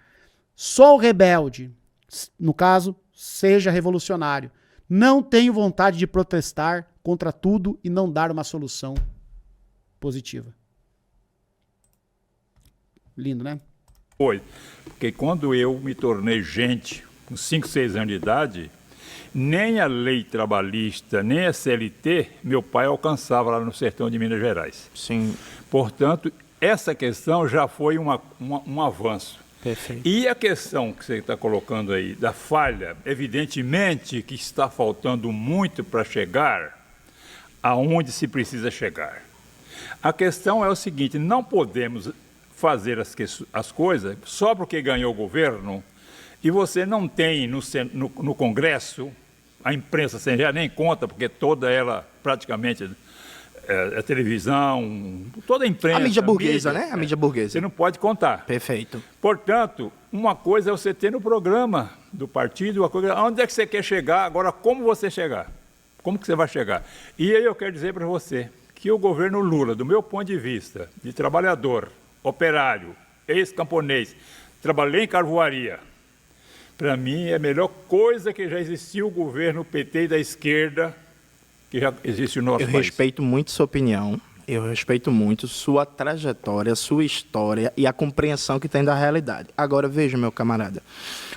Sou rebelde. No caso, seja revolucionário. Não tenho vontade de protestar contra tudo e não dar uma solução positiva. Lindo, né? Foi. Porque quando eu me tornei gente, com 5, 6 anos de idade, nem a lei trabalhista, nem a CLT, meu pai alcançava lá no sertão de Minas Gerais. Sim. Portanto, essa questão já foi um avanço. Perfeito. E a questão que você está colocando aí, da falha, evidentemente que está faltando muito para chegar aonde se precisa chegar. A questão é o seguinte: não podemos fazer as coisas só porque ganhou o governo e você não tem no Congresso, a imprensa sem já nem conta, porque toda ela praticamente é televisão, toda a imprensa. A mídia burguesa, né? A mídia burguesa. Você não pode contar. Perfeito. Portanto, uma coisa é você ter no programa do partido, uma coisa, onde é que você quer chegar, agora como você chegar? Como que você vai chegar? E aí eu quero dizer para você que o governo Lula, do meu ponto de vista, de trabalhador, operário, ex-camponês, trabalhei em carvoaria, para mim é a melhor coisa que já existiu o governo PT e da esquerda, que já existe no nosso país. Eu respeito muito sua opinião. Eu respeito muito sua trajetória, sua história e a compreensão que tem da realidade. Agora, veja, meu camarada,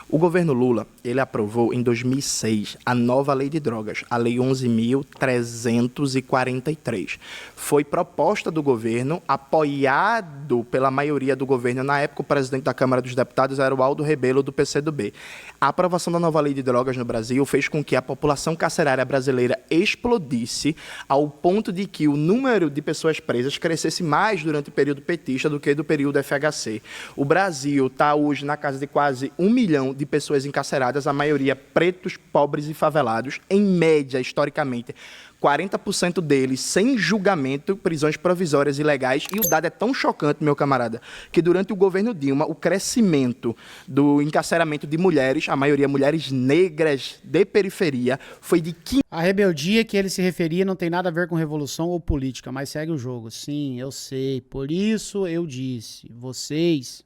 o governo Lula, ele aprovou em 2006 a nova lei de drogas, a Lei 11.343. Foi proposta do governo, apoiado pela maioria do governo. Na época, o presidente da Câmara dos Deputados era o Aldo Rebelo, do PCdoB. A aprovação da nova lei de drogas no Brasil fez com que a população carcerária brasileira explodisse ao ponto de que o número de pessoas presas crescesse mais durante o período petista do que do período FHC. O Brasil está hoje na casa de quase 1 milhão de pessoas encarceradas, a maioria pretos, pobres e favelados, em média, historicamente, 40% deles sem julgamento, prisões provisórias ilegais, e o dado é tão chocante, meu camarada, que durante o governo Dilma, o crescimento do encarceramento de mulheres, a maioria mulheres negras de periferia, foi de 15%. A rebeldia que ele se referia não tem nada a ver com revolução ou política, mas segue o jogo. Sim, eu sei. Por isso eu disse, vocês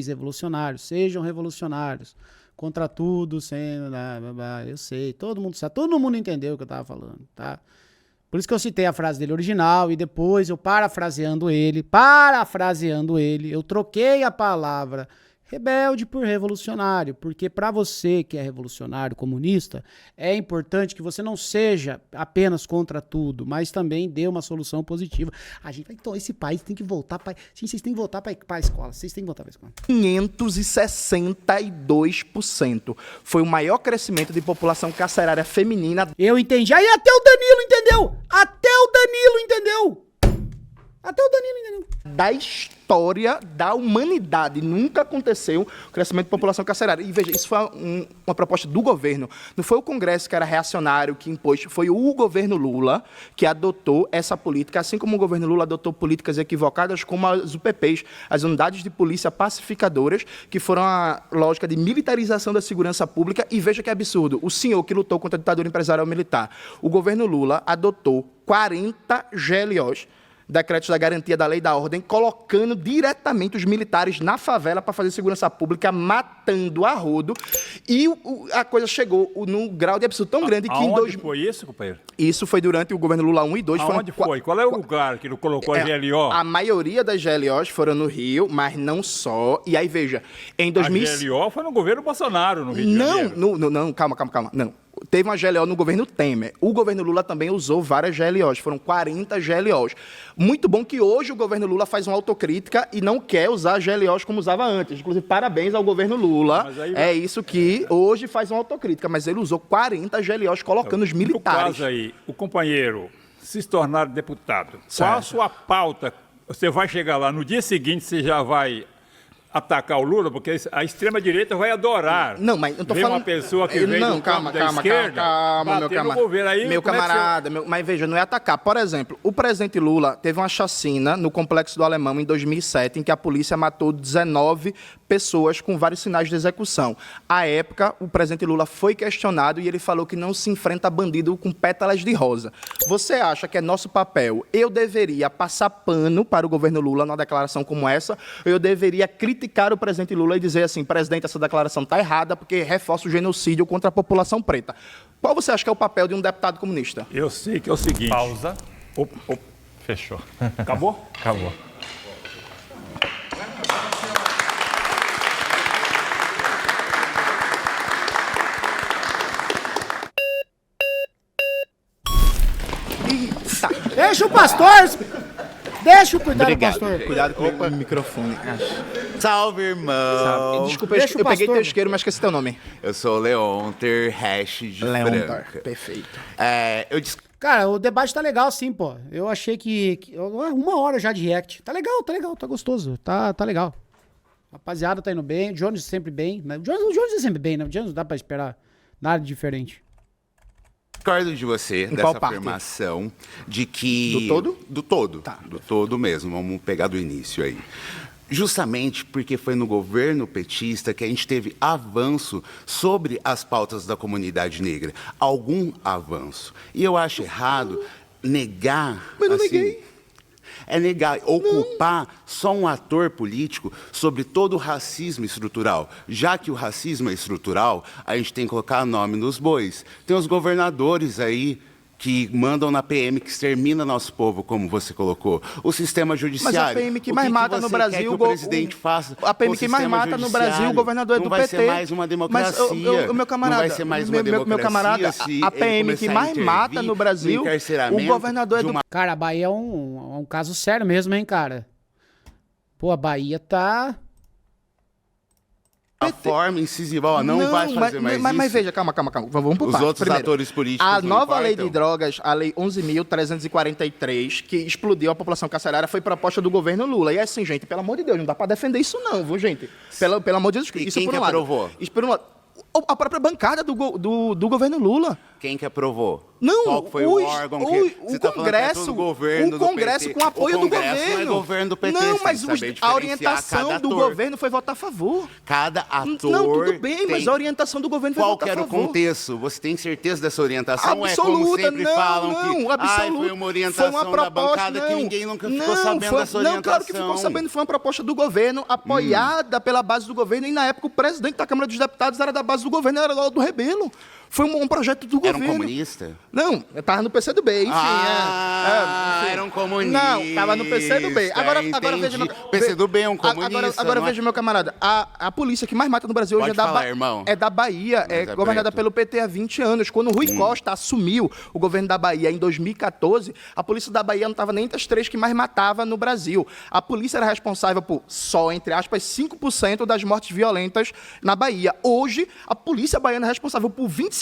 revolucionários, sejam revolucionários. Contra tudo, sendo... Eu sei, todo mundo sabe, todo mundo entendeu o que eu tava falando, tá? Por isso que eu citei a frase dele original e depois eu parafraseando ele, eu troquei a palavra rebelde por revolucionário, porque para você que é revolucionário, comunista, é importante que você não seja apenas contra tudo, mas também dê uma solução positiva. A gente, então, esse país tem que voltar para... Vocês têm que voltar para a escola, 562%. Foi o maior crescimento de população carcerária feminina. Eu entendi. Aí até o Danilo entendeu. Da história da humanidade. Nunca aconteceu o crescimento de população carcerária. E veja, isso foi uma proposta do governo. Não foi o Congresso que era reacionário, que impôs. Foi o governo Lula que adotou essa política, assim como o governo Lula adotou políticas equivocadas como as UPPs, as unidades de polícia pacificadoras, que foram a lógica de militarização da segurança pública. E veja que absurdo. O senhor que lutou contra a ditadura empresarial militar, o governo Lula adotou 40 GLOs, decretos da garantia da lei e da ordem, colocando diretamente os militares na favela para fazer segurança pública, matando a rodo. E a coisa chegou num grau de absurdo tão grande que Aonde foi isso, companheiro? Isso foi durante o governo Lula 1 e 2. Aonde foi? Qual é o lugar que ele colocou a GLO? A maioria das GLOs foram no Rio, mas não só. E aí, veja, em 2000... A GLO foi no governo Bolsonaro, no Rio de Janeiro. Não, calma. Não. Teve uma GLO no governo Temer. O governo Lula também usou várias GLOs. Foram 40 GLOs. Muito bom que hoje o governo Lula faz uma autocrítica e não quer usar GLOs como usava antes. Inclusive, parabéns ao governo Lula. É isso que hoje faz uma autocrítica. Mas ele usou 40 GLOs colocando os militares. No caso aí, o companheiro se tornar deputado, qual a sua pauta? Você vai chegar lá, no dia seguinte você já vai atacar o Lula, porque a extrema-direita vai adorar. Não, mas eu tô falando... uma pessoa que vem do campo da esquerda, meu camarada. Meu camarada, mas veja, não é atacar. Por exemplo, o presidente Lula teve uma chacina no Complexo do Alemão em 2007, em que a polícia matou 19 pessoas com vários sinais de execução. À época, o presidente Lula foi questionado e ele falou que não se enfrenta bandido com pétalas de rosa. Você acha que é nosso papel? Eu deveria passar pano para o governo Lula numa declaração como essa? Ou eu deveria criticar o presidente Lula e dizer assim, presidente, essa declaração está errada porque reforça o genocídio contra a população preta? Qual você acha que é o papel de um deputado comunista? Eu sei que é o seguinte... Pausa. Fechou. Acabou? Acabou. Deixa o pastor! Deixa eu cuidar do pastor. Cuidado com o microfone. Salve, irmão. Desculpa, eu peguei teu isqueiro, mas esqueci teu nome. Eu sou o Leonter, hash de Franca. Perfeito. Cara, o debate tá legal sim, pô. Eu achei que 1 hora já de react. Tá legal, tá gostoso. Tá legal. Rapaziada tá indo bem. O Jones sempre bem. Né? O Jones é sempre bem, né? O Jones não dá pra esperar nada diferente. Discordo de você, dessa afirmação de que... Do todo? Do todo. Tá. Do todo mesmo. Vamos pegar do início aí. Justamente porque foi no governo petista que a gente teve avanço sobre as pautas da comunidade negra. Algum avanço. E eu acho errado negar... Mas não assim, neguei. É negar, ocupar só um ator político sobre todo o racismo estrutural. Já que o racismo é estrutural, a gente tem que colocar nome nos bois. Tem os governadores aí que mandam na PM, que extermina nosso povo, como você colocou. O sistema judiciário. Mas a PM que mais mata no Brasil, o presidente faça. A PM que mais mata no Brasil, o governador é do PT. Não vai ser mais uma democracia. Mas, meu camarada, não vai ser mais uma democracia. Meu camarada, a PM que mais mata no Brasil, o governador é do... Cara, a Bahia é um caso sério mesmo, hein, cara? Pô, a Bahia tá... A forma incisiva, ó, não vai fazer mais isso. Mas veja, calma. Vamos por Os partes. outros atores políticos A não nova lei importam? de drogas, a lei 11.343, que explodiu a população carcerária, foi proposta do governo Lula. E assim, gente, pelo amor de Deus, não dá pra defender isso não, viu, gente? Pelo amor de Deus. E isso quem por que um lado. aprovou? Isso por um lado. A própria bancada do governo Lula. Quem que aprovou? Não, qual foi o órgão que você tá falando que é todo governo o Congresso do PT. com apoio do Congresso governo. não é governo do PT. Não, mas você tem que saber a diferenciar orientação cada do ator. governo foi votar a favor. Cada ator. Não, tudo bem, mas tem... a orientação do governo foi Qual votar que a era favor. o contexto? Você tem certeza dessa orientação? Absoluta, é como sempre não, falam não, que absoluta. foi uma orientação foi uma proposta, da bancada que ninguém nunca ficou sabendo dessa orientação. Não, claro que ficou sabendo. Foi uma proposta do governo, apoiada pela base do governo, e na época o presidente da Câmara dos Deputados era da base do governo, era lá do Rebelo. Foi um projeto do governo. Era um comunista? Não, eu tava no PCdoB, enfim. Enfim. Era um comunista. Não, tava no PCdoB. Agora veja... O PCdoB é um comunista. Agora veja, meu camarada, a polícia que mais mata no Brasil hoje é da Bahia, é governada pelo PT há 20 anos. Quando o Rui Costa assumiu o governo da Bahia em 2014, a polícia da Bahia não estava nem entre as 3 que mais matava no Brasil. A polícia era responsável por só, entre aspas, 5% das mortes violentas na Bahia. Hoje, a polícia baiana é responsável por 25%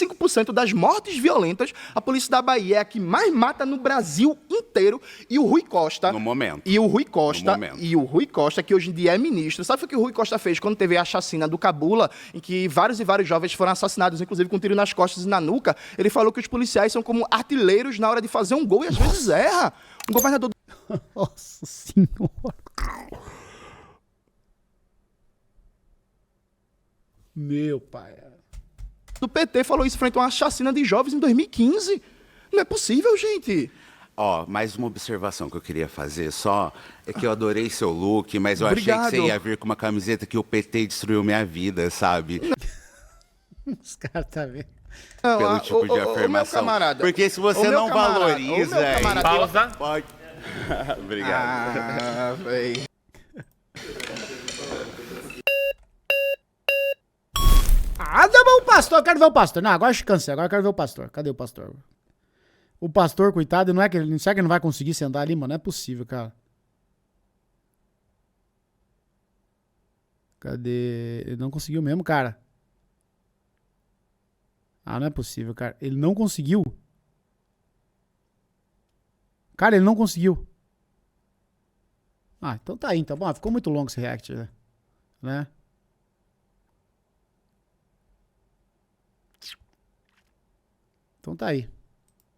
das mortes violentas. A polícia da Bahia é a que mais mata no Brasil inteiro. E o Rui Costa... No momento. E o Rui Costa, que hoje em dia é ministro. Sabe o que o Rui Costa fez quando teve a chacina do Cabula, em que vários e vários jovens foram assassinados, inclusive com um tiro nas costas e na nuca? Ele falou que os policiais são como artilheiros na hora de fazer um gol e às vezes erra. Um governador... Nossa Senhora. Meu pai. Do PT falou isso frente a uma chacina de jovens em 2015. Não é possível, gente. Ó, mais uma observação que eu queria fazer só, é que eu adorei seu look, mas eu Obrigado. achei que você ia vir com uma camiseta que o PT destruiu minha vida, sabe? Os caras tá vendo. Pelo tipo de afirmação. Meu camarada, porque se você não valoriza... Pausa. Pode... Obrigado. Véi. Ah, tá bom, pastor. Eu quero ver o pastor. Não, agora cansei. Agora eu quero ver o pastor. Cadê o pastor? O pastor, coitado, não é que ele, será que ele não vai conseguir sentar ali, mano? Não é possível, cara. Cadê? Ele não conseguiu mesmo, cara. Ah, não é possível, cara. Ele não conseguiu. Cara, ele não conseguiu. Ah, então tá aí, então. Bom, ficou muito longo esse react, né? Então tá aí.